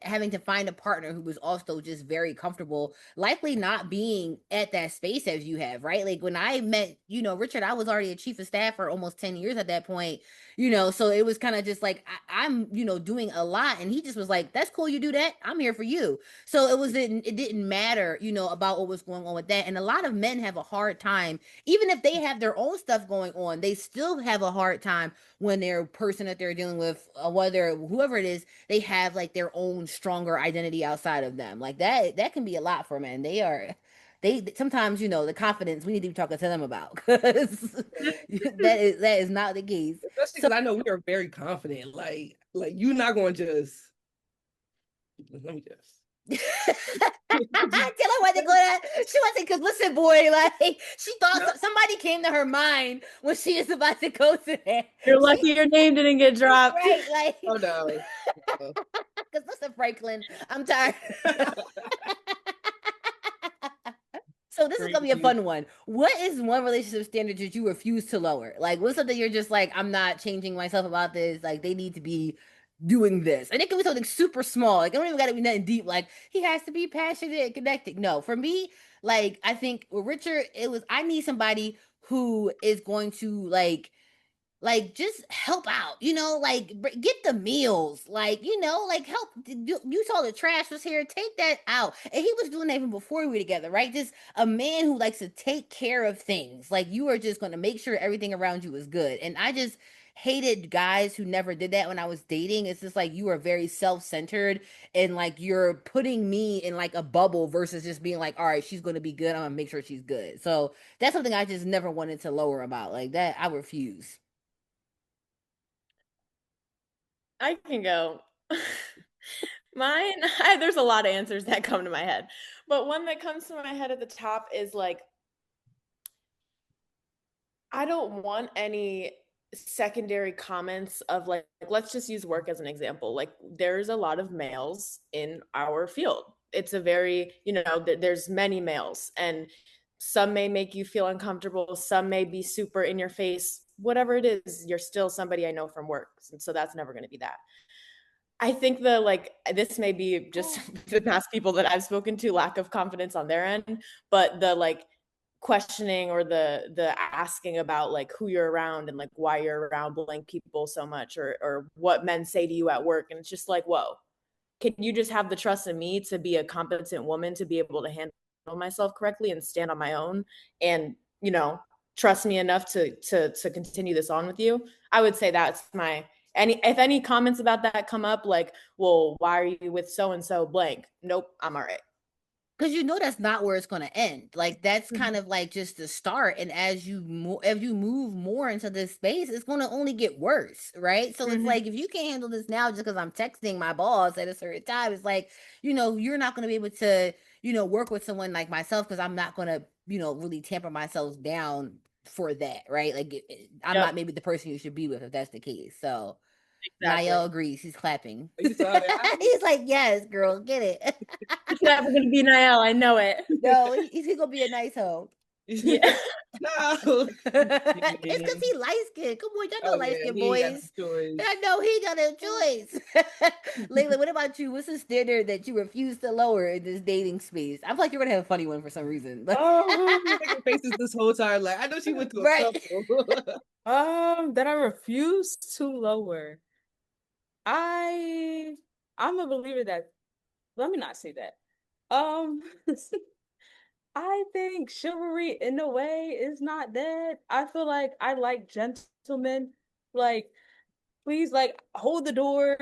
having to find a partner who was also just very comfortable, likely not being at that space as you have, right? Like when I met, Richard, I was already a chief of staff for almost 10 years at that point, so it was kind of just like, I'm, doing a lot. And he just was like, that's cool. You do that. I'm here for you. So it didn't matter, about what was going on with that. And a lot of men have a hard time, even if they have their own stuff going on, they still have a hard time when their person that they're dealing with, whether whoever it is, they have like their own stronger identity outside of them. Like that can be a lot for men. They sometimes, the confidence we need to be talking to them about, because that is not the case. Especially because I know we are very confident. Like you're not going to just, let me just. Tell her what to go to. She was like, because listen, boy, like she thought somebody came to her mind when she was about to go to that. You're lucky your name didn't get dropped. Right, like. Oh no. Because listen, Franklin, I'm tired. So this is gonna be a fun one. What is one relationship standard that you refuse to lower? Like, what's something you're just like, I'm not changing myself about this. Like, they need to be doing this, and it can be something super small. Like, it don't even got to be nothing deep. Like, he has to be passionate and connected. No, for me, like, I think with Richard, I need somebody who is going to like just help out, like get the meals, like, like help. You saw the trash was here, take that out. And he was doing that even before we were together, right? Just a man who likes to take care of things. Like, you are just going to make sure everything around you is good. And I just hated guys who never did that when I was dating. It's just like, you are very self-centered, and like you're putting me in like a bubble versus just being like, all right, she's going to be good, I'm gonna make sure she's good. So that's something I just never wanted to lower about. Like that, I refuse. I can go. Mine, there's a lot of answers that come to my head, but one that comes to my head at the top is like, I don't want any secondary comments of like, let's just use work as an example. Like, there's a lot of males in our field. It's a very, there's many males, and some may make you feel uncomfortable. Some may be super in your face. Whatever it is, you're still somebody I know from work. And so that's never going to be that. I think this may be just the past people that I've spoken to, lack of confidence on their end, but the like questioning or the asking about like who you're around and like why you're around blank people so much, or what men say to you at work. And it's just like, whoa, can you just have the trust in me to be a competent woman, to be able to handle myself correctly and stand on my own, and, trust me enough to continue this on with you? I would say that's if any comments about that come up, like, well, why are you with so-and-so blank? Nope, I'm all right. Because that's not where it's going to end. Like, that's kind of like just the start. And as you move more into this space, it's going to only get worse, right? So it's like, if you can't handle this now just because I'm texting my boss at a certain time, it's like, you're not going to be able to, work with someone like myself because I'm not gonna, really tamper myself down for that, right? Like I'm not maybe the person you should be with if that's the case. So Niall agrees. He's clapping. He's like, yes, girl, get it. It's never gonna be Niall. I know it. No, he's gonna be a nice hoe. Yeah. No. It's because he light skinned. Come on, y'all know light skinned boys. I know he got a choice. Layla, what about you? What's the standard that you refuse to lower in this dating space? I feel like you're gonna have a funny one for some reason. Oh, you're making faces this whole time. Like I know she went to a couple. That I refuse to lower. I'm a believer that. Let me not say that. I think chivalry in a way is not dead. I feel like I like gentlemen. Like, please, like, hold the door.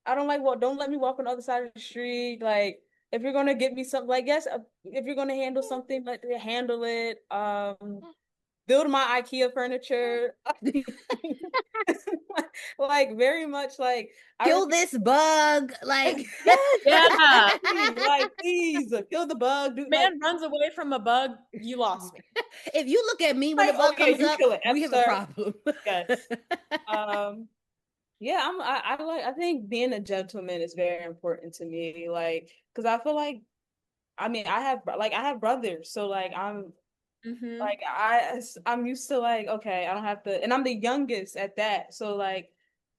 I don't like don't let me walk on the other side of the street. Like, if you're gonna get me something, like, yes, if you're gonna handle something, let me handle it. Build my IKEA furniture. Like very much like kill this bug. Like yeah, like please kill the bug. Man runs away from a bug, you lost me. If you look at me when the bug comes up, we have a problem. Yes. Yeah, I think being a gentleman is very important to me. Like, because I feel like, I mean, I have brothers, so like like I'm used to like, okay, I don't have to, and I'm the youngest at that, so like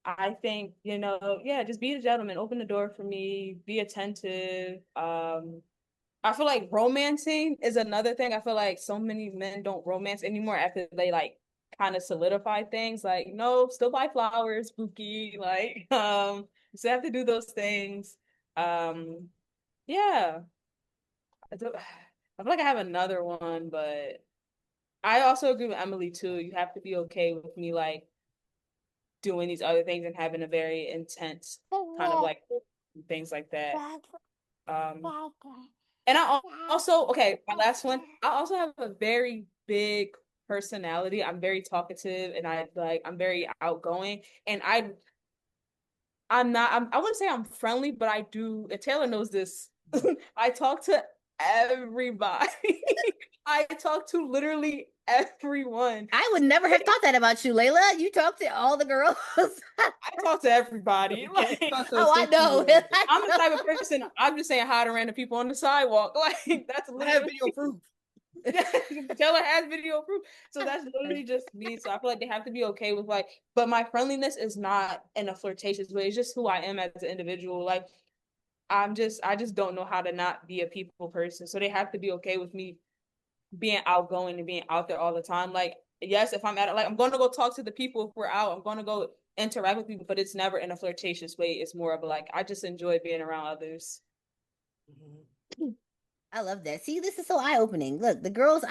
I think, yeah, just be a gentleman, open the door for me, be attentive. I feel like romancing is another thing. I feel like so many men don't romance anymore after they like kind of solidify things. Like, no, still buy flowers, spooky, like still have to do those things. Yeah. I feel like I have another one, but I also agree with Emily too. You have to be okay with me like doing these other things and having a very intense kind of like things like that. And I also, okay, my last one, I also have a very big personality. I'm very talkative and I'm very outgoing, and I wouldn't say I'm friendly, but I do, and Taylor knows this. I talk to everybody. I talk to literally everyone. I would never have thought that about you, Layla. You talk to all the girls. I talk to everybody. Like, I know. I'm the type of person, I'm just saying hi to random people on the sidewalk. Like, that's literally. I have video proof. Taylor has video proof. So that's literally just me. So I feel like they have to be okay with like, but my friendliness is not in a flirtatious way. It's just who I am as an individual. Like, I just don't know how to not be a people person. So they have to be okay with me being outgoing and being out there all the time. Like, yes, if I'm at it, like I'm going to go talk to the people if we're out. I'm going to go interact with people, but it's never in a flirtatious way. It's more of like, I just enjoy being around others. I love that. See, this is so eye-opening. Look, the girls,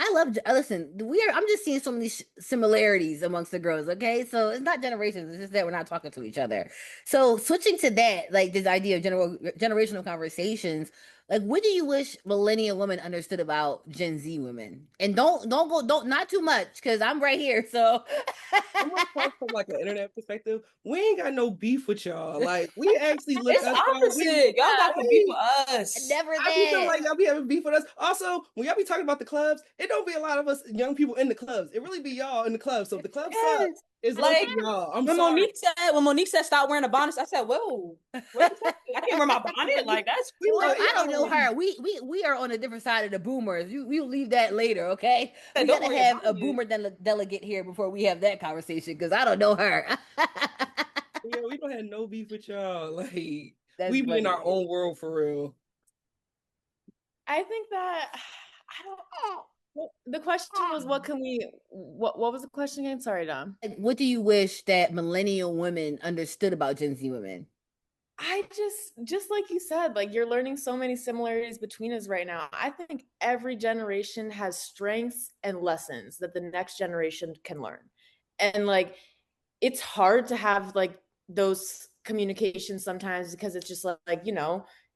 listen, I'm just seeing so many similarities amongst the girls, okay? So it's not generations, it's just that we're not talking to each other. So switching to that, like this idea of generational conversations, like what do you wish millennial women understood about Gen Z women? And don't not too much, because I'm right here, so. I'm gonna talk from like an internet perspective. We ain't got no beef with y'all. Like we actually look it's opposite. Y'all got the beef with us. Never I be feeling like y'all be having beef with us. Also, when y'all be talking about the clubs, it don't be a lot of us young people in the clubs. It really be y'all in the clubs. So if the club sucks, it's like y'all. When Monique said stop wearing a bonnet, I said, whoa, I can't wear my bonnet. Like that's cool. I don't know her. We are on a different side of the boomers. We'll leave that later, okay? We gotta have a boomer delegate here before we have that conversation, because I don't know her. Yeah, we don't have no beef with y'all. Like that's we funny. be in our own world for real. I think that the question was, what was the question again? Sorry, Dom. What do you wish that millennial women understood about Gen Z women? I just like you said, like you're learning so many similarities between us right now. I think every generation has strengths and lessons that the next generation can learn. And like, it's hard to have like those communications sometimes, because it's just like,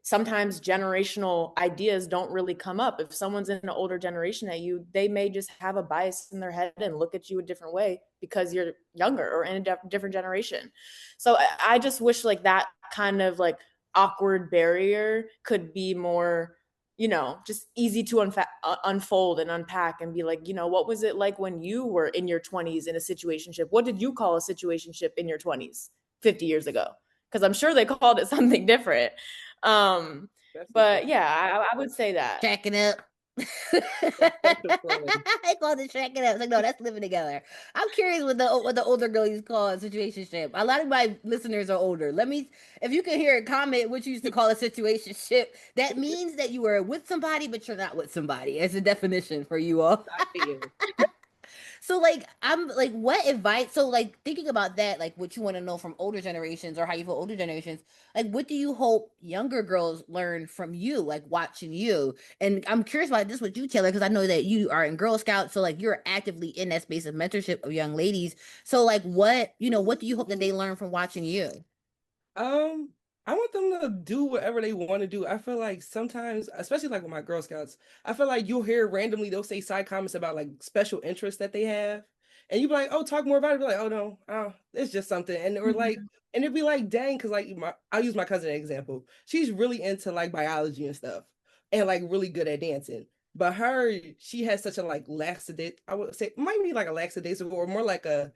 sometimes generational ideas don't really come up. If someone's in an older generation at you, they may just have a bias in their head and look at you a different way because you're younger or in a different generation. So I just wish like that kind of like awkward barrier could be more just easy to unfold and unpack and be like, what was it like when you were in your 20s in a situationship? What did you call a situationship in your 20s 50 years ago? Because I'm sure they called it something different. But yeah, I would say that. Check it up. I called it check it up. It's like, no, that's living together. I'm curious what the older girlies call a situationship. A lot of my listeners are older. If you can hear a comment, what you used to call a situationship, that means that you were with somebody, but you're not with somebody. As a definition for you all. So I'm like, what advice? So thinking about that, like what you want to know from older generations or how you feel older generations, like what do you hope younger girls learn from you, like watching you? And I'm curious about this with you, Taylor, because I know that you are in Girl Scouts, so like you're actively in that space of mentorship of young ladies. So like what do you hope that they learn from watching you? I want them to do whatever they want to do. I feel like sometimes, especially like with my Girl Scouts, I feel like you'll hear randomly they'll say side comments about like special interests that they have, and you be like, "Oh, talk more about it." Be like, "Oh no, it's just something," and or like, and it'd be like, "Dang," because like I'll use my cousin as an example. She's really into like biology and stuff, and like really good at dancing. But she has such a like laxative. I would say might be like a lackadaisical or more like a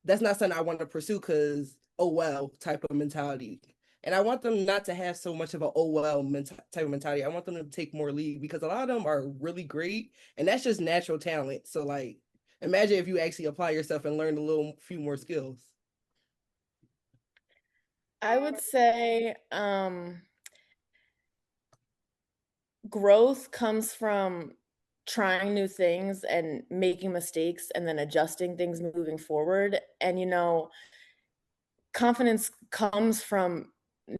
that's not something I want to pursue because oh well type of mentality. And I want them not to have so much of a oh well type of mentality. I want them to take more lead because a lot of them are really great, and that's just natural talent. So like, imagine if you actually apply yourself and learn a few more skills. I would say growth comes from trying new things and making mistakes and then adjusting things moving forward. And confidence comes from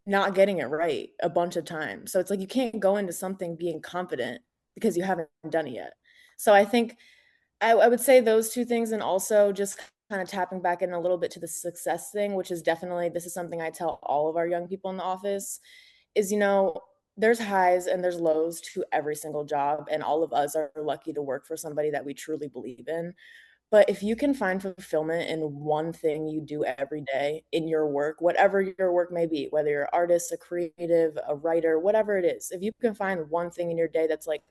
not getting it right a bunch of times. So it's like you can't go into something being confident because you haven't done it yet. So I think I would say those two things, and also just kind of tapping back in a little bit to the success thing, which is definitely, this is something I tell all of our young people in the office, is there's highs and there's lows to every single job, and all of us are lucky to work for somebody that we truly believe in. But if you can find fulfillment in one thing you do every day in your work, whatever your work may be, whether you're an artist, a creative, a writer, whatever it is, if you can find one thing in your day that's like,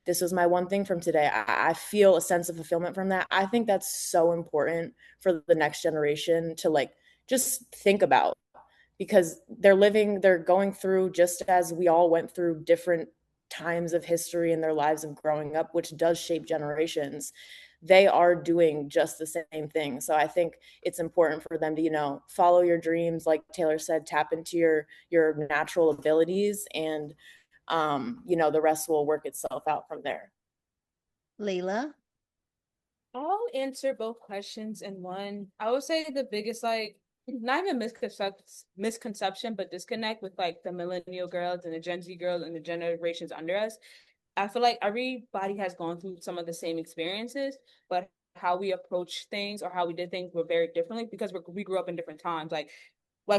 this was my one thing from today, I feel a sense of fulfillment from that. I think that's so important for the next generation to like just think about, because they're going through, just as we all went through different times of history in their lives of growing up, which does shape generations. They are doing just the same thing. So I think it's important for them to, follow your dreams, like Taylor said, tap into your natural abilities, and the rest will work itself out from there. Layla? I'll answer both questions in one. I would say the biggest, like, not even misconception, but disconnect with like the millennial girls and the Gen Z girls and the generations under us. I feel like everybody has gone through some of the same experiences, but how we approach things or how we did things were very differently because we grew up in different times. Like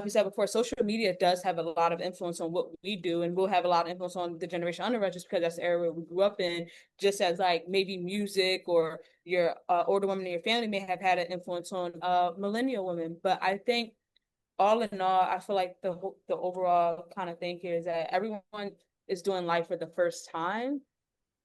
we said before, social media does have a lot of influence on what we do, and will have a lot of influence on the generation under us just because that's the era we grew up in, just as like maybe music or your older women in your family may have had an influence on millennial women. But I think all in all, I feel like the overall kind of thing here is that everyone is doing life for the first time.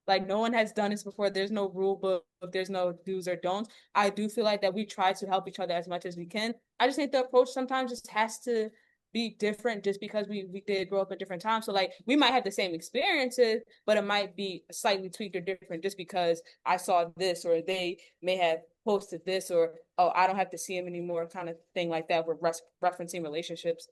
Like no one has done this before. There's no rule book. There's no do's or don'ts. I do feel like that we try to help each other as much as we can. I just think the approach sometimes just has to be different just because we did grow up in different times. So like we might have the same experiences, but it might be slightly tweaked or different just because I saw this or they may have posted this or, oh, I don't have to see him anymore kind of thing like that. We're referencing relationships.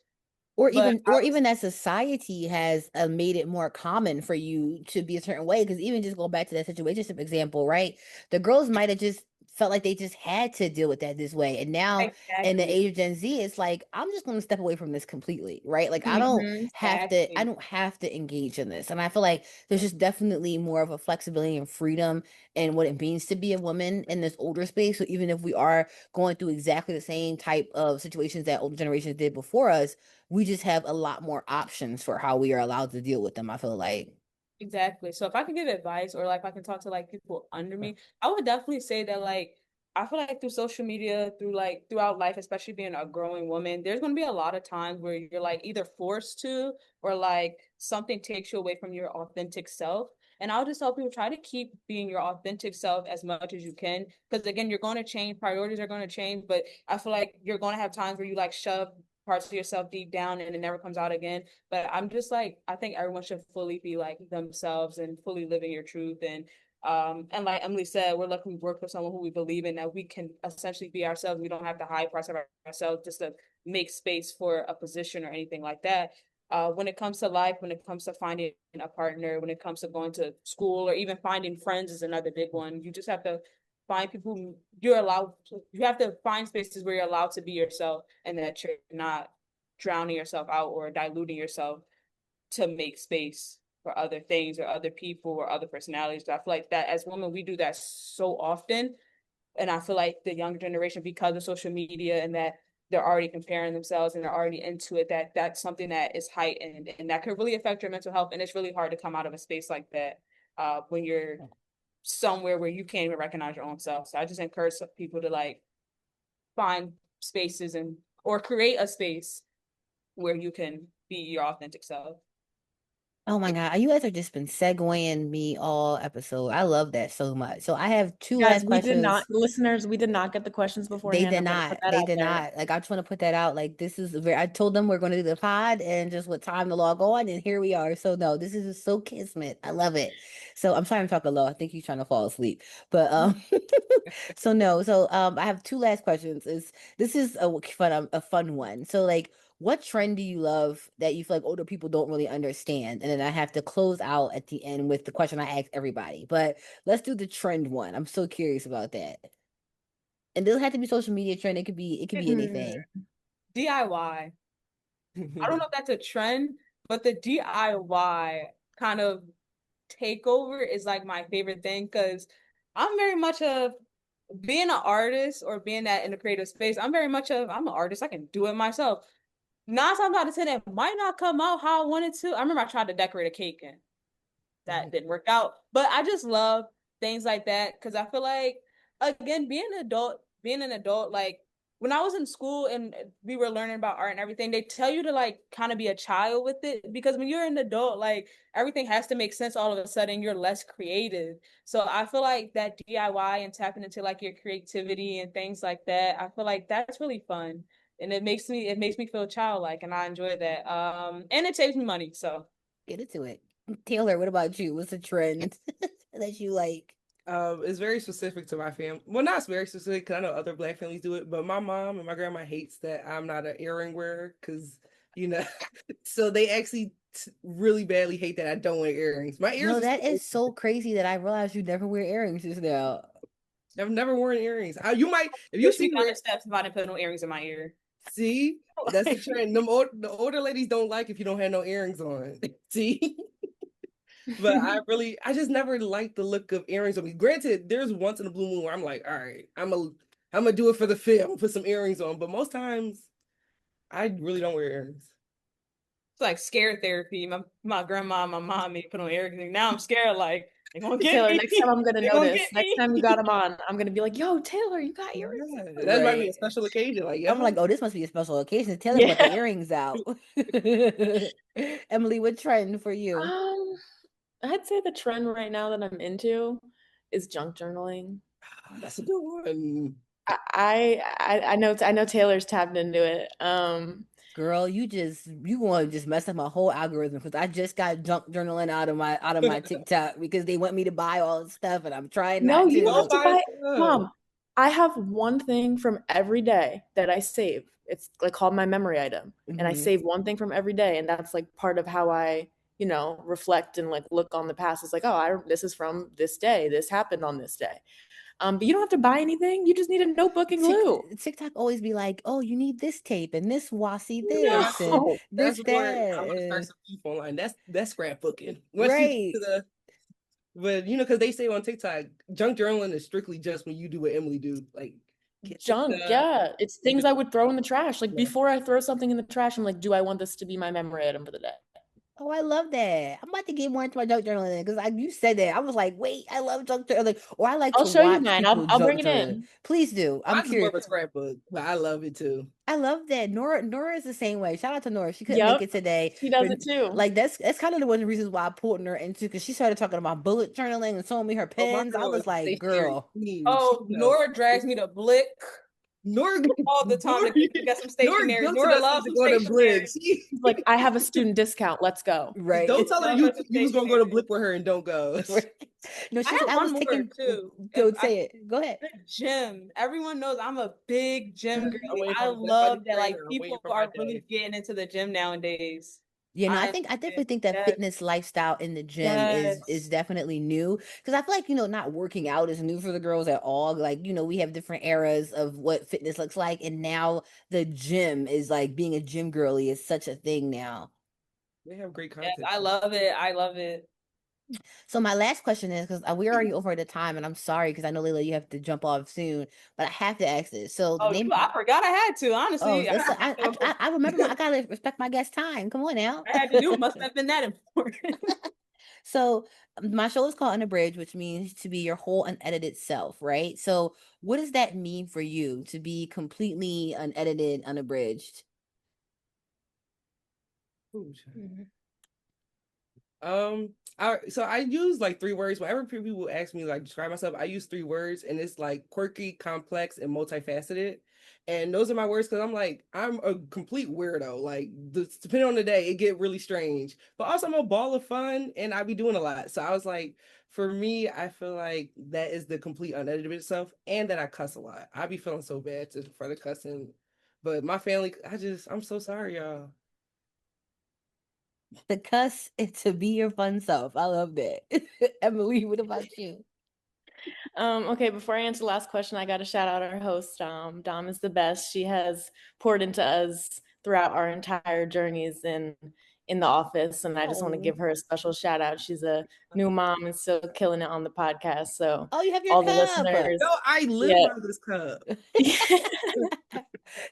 Or even that society has made it more common for you to be a certain way. Because even just go back to that situationship example, right? The girls might have just felt like they just had to deal with that this way. And now in the age of Gen Z, it's like, I'm just going to step away from this completely, right? Like I don't have to engage in this. And I feel like there's just definitely more of a flexibility and freedom in what it means to be a woman in this older space. So even if we are going through exactly the same type of situations that older generations did before us, we just have a lot more options for how we are allowed to deal with them, I feel like. Exactly. So if I can give advice or like if I can talk to like people under me, I would definitely say that like I feel like through social media, through like throughout life, especially being a growing woman, there's gonna be a lot of times where you're like either forced to or like something takes you away from your authentic self. And I'll just tell people, try to keep being your authentic self as much as you can. Because again, you're going to change, priorities are going to change, but I feel like you're going to have times where you like shove parts of yourself deep down and it never comes out again. But I'm just like, I think everyone should fully be like themselves and fully living your truth. And like Emily said, we're lucky we work with someone who we believe in, that we can essentially be ourselves. We don't have to hide parts of ourselves just to make space for a position or anything like that. When it comes to life, when it comes to finding a partner, when it comes to going to school, or even finding friends is another big one. You just have to find people who you're allowed to, you have to find spaces where you're allowed to be yourself, and that you're not drowning yourself out or diluting yourself to make space for other things or other people or other personalities. So I feel like that as women, we do that so often. And I feel like the younger generation, because of social media and that they're already comparing themselves and they're already into it, that's something that is heightened and that could really affect your mental health. And it's really hard to come out of a space like that when you're somewhere where you can't even recognize your own self. So I just encourage people to like find spaces and or create a space where you can be your authentic self. Oh my God. You guys have just been segueing me all episode. I love that so much. So I have two Guys, last we did not, questions. listeners, we did not get the questions They beforehand. did I'm gonna not. put that They out did there. not. Like, I just want to put that out. Like, this is very, I told them we're going to do the pod and just what time to log on, and here we are. So no, this is just so kismet. I love it. So I'm sorry I'm talking low. I think he's trying to fall asleep. But so no. So I have two last questions. This is a fun one. So like, what trend do you love that you feel like older people don't really understand? And then I have to close out at the end with the question I asked everybody. But let's do the trend one. I'm so curious about that. And it doesn't have to be social media trend. It could be anything. DIY. I don't know if that's a trend, but the DIY kind of takeover is like my favorite thing, because I'm very much of being an artist or being that in the creative space. I'm an artist. I can do it myself. 9 times out of 10, it might not come out how I wanted to. I remember I tried to decorate a cake and that didn't work out. But I just love things like that because I feel like, again, being an adult, like when I was in school and we were learning about art and everything, they tell you to like kind of be a child with it, because when you're an adult, like everything has to make sense all of a sudden. You're less creative. So I feel like that DIY and tapping into like your creativity and things like that, I feel like that's really fun. And it makes me feel childlike, and I enjoy that. And it saves me money. So Get into it. Taylor, what about you? What's a trend that you like? It's very specific to my family. Well, not very specific because I know other Black families do it, but my mom and my grandma hates that I'm not an earring wearer because, so they actually really badly hate that I don't wear earrings. My ears. No, that is so crazy that I realized you never wear earrings just now. I've never worn earrings. You might, if you see me, steps if I didn't put no earrings in my ear. See, that's the trend. The older ladies don't like if you don't have no earrings on. See. But I just never liked the look of earrings on me. Granted, there's once in a blue moon where I'm like, all right, I'm gonna do it for the fit. I'm gonna put some earrings on. But most times, I really don't wear earrings. It's like scare therapy. My grandma and my mom made me put on earrings. Now I'm scared, like, they're gonna get Taylor, me. next time I'm gonna notice. Next time you got them on, I'm gonna be like, yo, Taylor, you got earrings. Yeah, that might be a special occasion. Like, I'm like, oh, this must be a special occasion. Taylor put the earrings out. Emily, what trend for you? I'd say the trend right now that I'm into is junk journaling. That's a good one. I know Taylor's tapped into it. Girl, you want to just mess up my whole algorithm because I just got junk journaling out of my TikTok because they want me to buy all the stuff and I'm trying not to. No, you don't have to buy it. Mom, I have one thing from every day that I save. It's like called my memory item. And I save one thing from every day. And that's like part of how I, reflect and like look on the past. It's like, oh, this is from this day. This happened on this day. But you don't have to buy anything. You just need a notebook and glue. TikTok always be like, oh, you need this tape and this washi this No. and this that. I'm gonna start some beef online. That's scrapbooking. Right. But because they say on TikTok, junk journaling is strictly just when you do what Emily do, like junk. Yeah, it's things I would throw in the trash. Like before I throw something in the trash, I'm like, do I want this to be my memory item for the day? Oh, I love that. I'm about to get more into my junk journaling because you said that. I was like, wait, I love junk journaling, or I like I'll to show you watch mine. people I'll bring junk it journal. in. Please do. I'm Mine's more curious. of a scrapbook, but I love it too. I love that. Nora is the same way. Shout out to Nora. She couldn't make Yep, it today. she does but, it too. Like that's kind of one of the reasons why I pulled her into because she started talking about bullet journaling and showing me her Oh, my pens. I girl is was a like, stationary girl. queen. Oh, She Nora drags me to Blick Nora all the time to get some stationery. Nora loves some to go to stationery. Blitz. She's like, I have a student discount. Let's go. Right. Don't tell her you was gonna go to Blip with her and don't go. No, I she's like, have I was one more taking. too. Go If say it. Go ahead. the gym. Everyone knows I'm a big gym I'm girly. waiting I for my love that trainer. like I'm waiting people for my are day. really getting into the gym nowadays. You know, I I definitely think that yes, fitness lifestyle in the gym is yes. definitely new because I feel like not working out is new for the girls at all. Like we have different eras of what fitness looks like, and now the gym is like being a gym girly is such a thing now. They have great Yes, content. I love it. I love it. So my last question is because we're already over the time, and I'm sorry because I know Layla you have to jump off soon, but I have to ask this. So the Oh, name. I forgot I had to, Oh, honestly. it's I remember. I gotta respect my guest time. Come on now. I had to do it. Must have been that important. So my show is called Unabridged, which means to be your whole unedited self, right? So what does that mean for you to be completely unedited, unabridged? I use like 3 words. Whenever people ask me like describe myself, I use 3 words, and it's like quirky, complex, and multifaceted. And those are my words because I'm a complete weirdo. Like depending on the day, it get really strange. But also I'm a ball of fun, and I be doing a lot. So I was like, for me, I feel like that is the complete unedited self, and that I cuss a lot. I be feeling so bad for the cussing, but my family, I'm so sorry, y'all. The cuss is to be your fun self. I love that. Emily, what about you? Okay, before I answer the last question, I got to shout out our host. Dom is the best. She has poured into us throughout our entire journeys in the office, and I just want to give her a special shout out. She's a new mom and still killing it on the podcast. So, you have your all cup. the listeners. No, I live by this cup.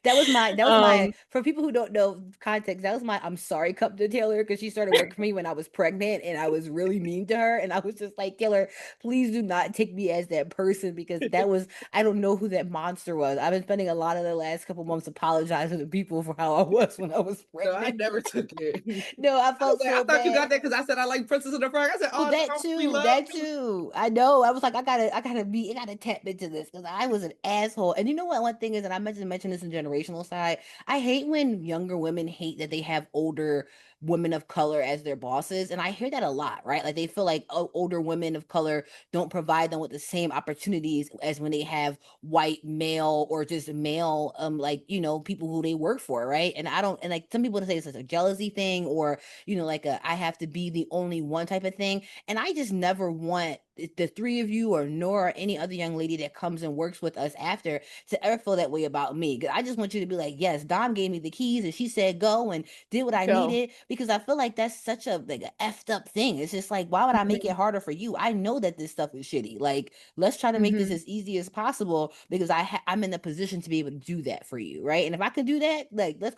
That was my for people who don't know context, that was my I'm sorry cup to Taylor because she started working for me when I was pregnant and I was really mean to her and I was just like, Taylor, please do not take me as that person because that was I don't know who that monster was. I've been spending a lot of the last couple months apologizing to people for how I was when I was pregnant. No, I never took it. No, I felt so I thought bad. you got that because I said I like Princess of the Frog. I said, oh, that too. I know. I was like, I gotta tap into this because I was an asshole. And you know what? One thing is, and I mentioned this in generational side. I hate when younger women hate that they have older women of color as their bosses, and I hear that a lot, right? Like they feel like older women of color don't provide them with the same opportunities as when they have white male or just male, like people who they work for, right? And I don't, and like some people say it's like a jealousy thing or like I have to be the only one type of thing. And I just never want the three of you or Nora or any other young lady that comes and works with us after to ever feel that way about me. Because I just want you to be like, yes, Dom gave me the keys and she said go and did what I needed. Because I feel like that's such a effed up thing. It's just like, why would I make it harder for you? I know that this stuff is shitty. Like, let's try to make this as easy as possible because I'm in the position to be able to do that for you, right? And if I can do that, like, let's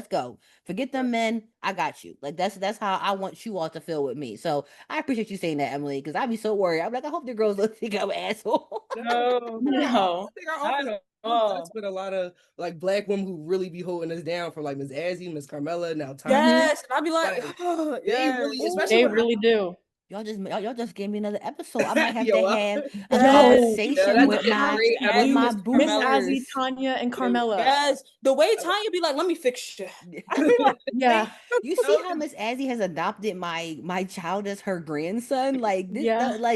go. Forget them men. I got you. Like that's how I want you all to feel with me. So I appreciate you saying that, Emily, because I'd be so worried. I'm like, I hope the girls don't think I'm an asshole. No. That's with a lot of like black women who really be holding us down for like Miss Azzy, Miss Carmela, now Tanya. Yes, and I'll be like, oh, they really do. Y'all just gave me another episode. I might have to have a conversation with my boomers. Miss Azzy, Tanya, and Carmela. Yes, the way Tanya be like, let me fix you. Like, yeah. You see how Miss Azzy has adopted my child as her grandson? Like this,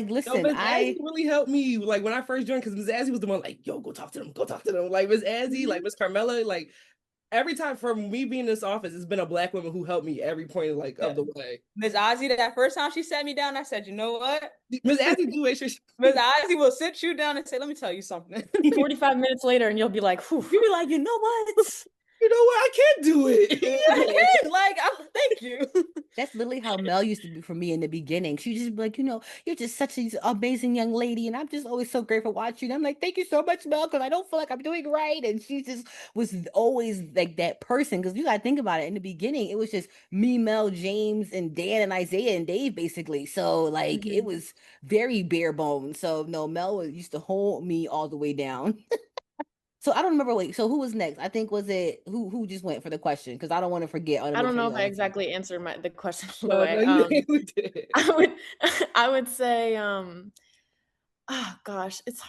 listen, Miss Azzy really helped me. Like when I first joined, because Miss Azzy was the one like, yo, go talk to them. Like Miss Azzy, like Miss Carmela, like. Every time from me being in this office, it's been a black woman who helped me every point of the way. Miss Ozzy, that first time she sat me down, I said, you know what? Miss Ozzy Miss Ozzy will sit you down and say, let me tell you something. 45 minutes later, and you'll be like, whew. You'll be like, you know what? You know what? I can't do it. I can't. Like, thank you. That's literally how Mel used to be for me in the beginning. She'd just be like, you're just such an amazing young lady, and I'm just always so grateful watching you. And I'm like, thank you so much, Mel, because I don't feel like I'm doing right. And she just was always like that person. Because you gotta think about it. In the beginning, it was just me, Mel, James, and Dan, and Isaiah, and Dave, basically. So like it was very bare bones. So no, Mel used to hold me all the way down. So I don't remember. Wait, so who was next? I think was it who just went for the question because I don't want to forget. I don't know if I exactly answered the question all the No, way. no, you did. I would say, oh gosh, it's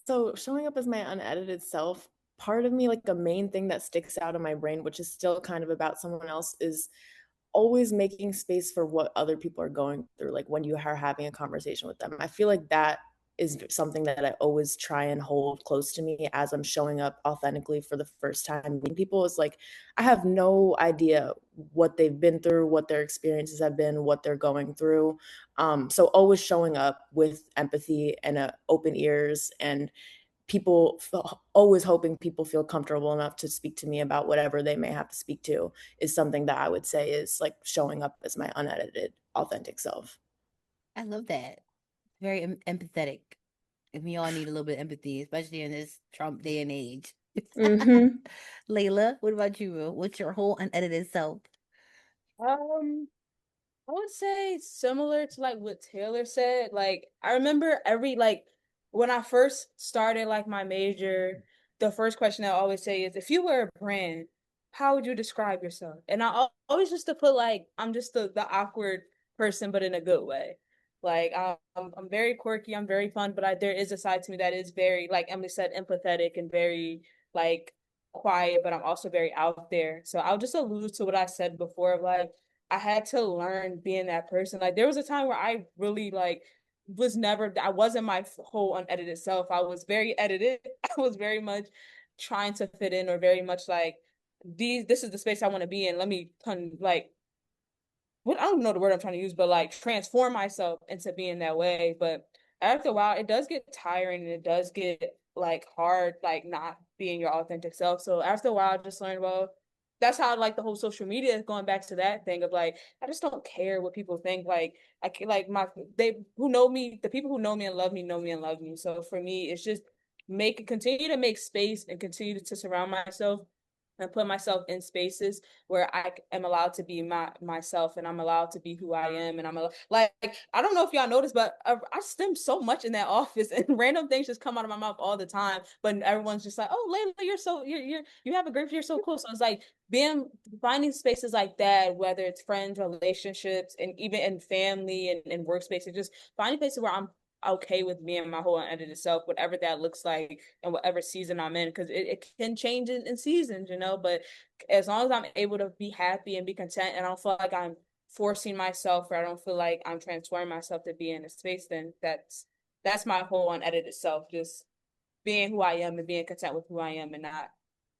so showing up as my unedited self. Part of me, like the main thing that sticks out in my brain, which is still kind of about someone else, is always making space for what other people are going through. Like when you are having a conversation with them, I feel like that is something that I always try and hold close to me as I'm showing up authentically for the first time meeting people. Is like, I have no idea what they've been through, what their experiences have been, what they're going through. So always showing up with empathy and open ears, and always hoping people feel comfortable enough to speak to me about whatever they may have to speak to is something that I would say is like showing up as my unedited, authentic self. I love that. Very empathetic. And we all need a little bit of empathy, especially in this Trump day and age. Layla, what about you? What's your whole unedited self? I would say similar to like what Taylor said. Like I remember when I first started like my major, the first question I always say is, if you were a brand, how would you describe yourself? And always just to put like I'm just the awkward person, but in a good way. Like I'm very quirky, I'm very fun, but there is a side to me that is very, like Emily said, empathetic and very like quiet, but I'm also very out there. So I'll just allude to what I said before of like I had to learn being that person. Like there was a time where I really like I wasn't my whole unedited self. I was very edited. I was very much trying to fit in, or very much like this is the space I want to be in. Let me like what I don't know the word I'm trying to use, but like transform myself into being that way. But after a while, it does get tiring and it does get like hard, like not being your authentic self. So after a while, I just learned, well, that's how like the whole social media is going back to that thing of like, I just don't care what people think. Like I can like the people who know me and love me know me and love me. So for me, it's just continue to make space and continue to surround myself and put myself in spaces where I am allowed to be myself, and I'm allowed to be who I am, and like I don't know if y'all noticed, but I stem so much in that office, and random things just come out of my mouth all the time. But everyone's just like, "Oh, Layla, you have a great, you're so cool." So it's like finding spaces like that, whether it's friends, relationships, and even in family and workspaces, just finding places where I'm okay with me and my whole unedited self, whatever that looks like and whatever season I'm in, because it can change in seasons, but as long as I'm able to be happy and be content, and I don't feel like I'm forcing myself, or I don't feel like I'm transforming myself to be in a space, then that's my whole unedited self, just being who I am and being content with who I am, and not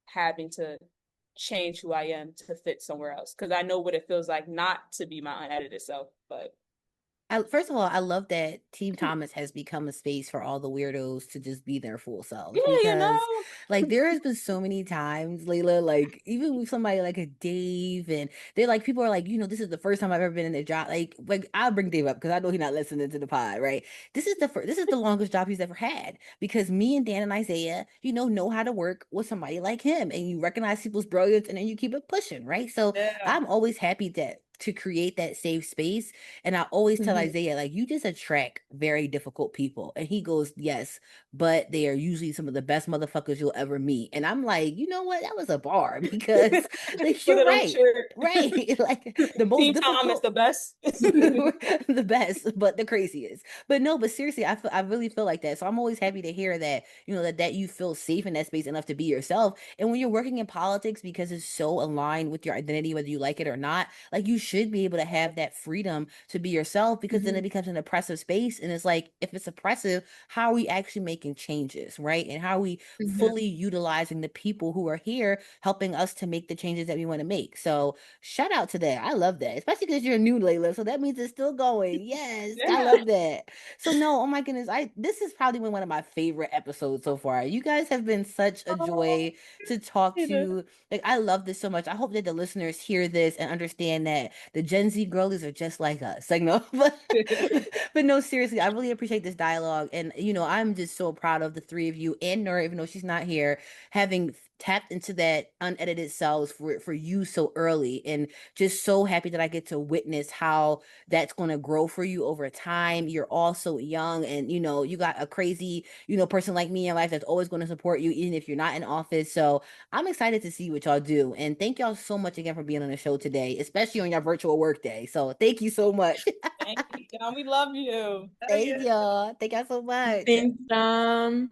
having to change who I am to fit somewhere else, because I know what it feels like not to be my unedited self. But First of all, I love that Team Thomas has become a space for all the weirdos to just be their full selves. yeah, Because, like, there has been so many times, Layla, like, even with somebody like a Dave, and they're like, people are like, this is the first time I've ever been in a job. Like I'll bring Dave up because I know he's not listening to the pod, right? This is the longest job he's ever had, because me and Dan and Isaiah, know how to work with somebody like him, and you recognize people's brilliance, and then you keep it pushing, right? So I'm always happy to create that safe space. And I always tell Isaiah, like, you just attract very difficult people. And he goes, yes, but they are usually some of the best motherfuckers you'll ever meet. And I'm like, you know what? That was a bar, because like, you're right. Right. Like the most Team difficult. Thomas, the best. The best, but the craziest. But no, but seriously, I really feel like that. So I'm always happy to hear that, that you feel safe in that space enough to be yourself. And when you're working in politics, because it's so aligned with your identity, whether you like it or not, like you should be able to have that freedom to be yourself, because then it becomes an oppressive space. And it's like, if it's oppressive, how are we actually making changes, right? And how are we fully utilizing the people who are here helping us to make the changes that we want to make? So shout out to that. I love that, especially because you're new, Layla. So that means it's still going. Yes, I love that. So no, oh my goodness, this is probably one of my favorite episodes so far. You guys have been such a joy to talk to. Like, I love this so much. I hope that the listeners hear this and understand that the Gen Z girlies are just like us. Like, no, but no, seriously, I really appreciate this dialogue. And, you know, I'm just so proud of the three of you and Nora, even though she's not here, having tapped into that unedited selves for you so early, and just so happy that I get to witness how that's going to grow for you over time. You're all so young, and you know, you got a crazy, you know, person like me in life that's always going to support you even if you're not in office. So I'm excited to see what y'all do, and thank y'all so much again for being on the show today, especially on your virtual work day. So thank you so much. Thank you, we love you. Thank y'all so much. Thanks,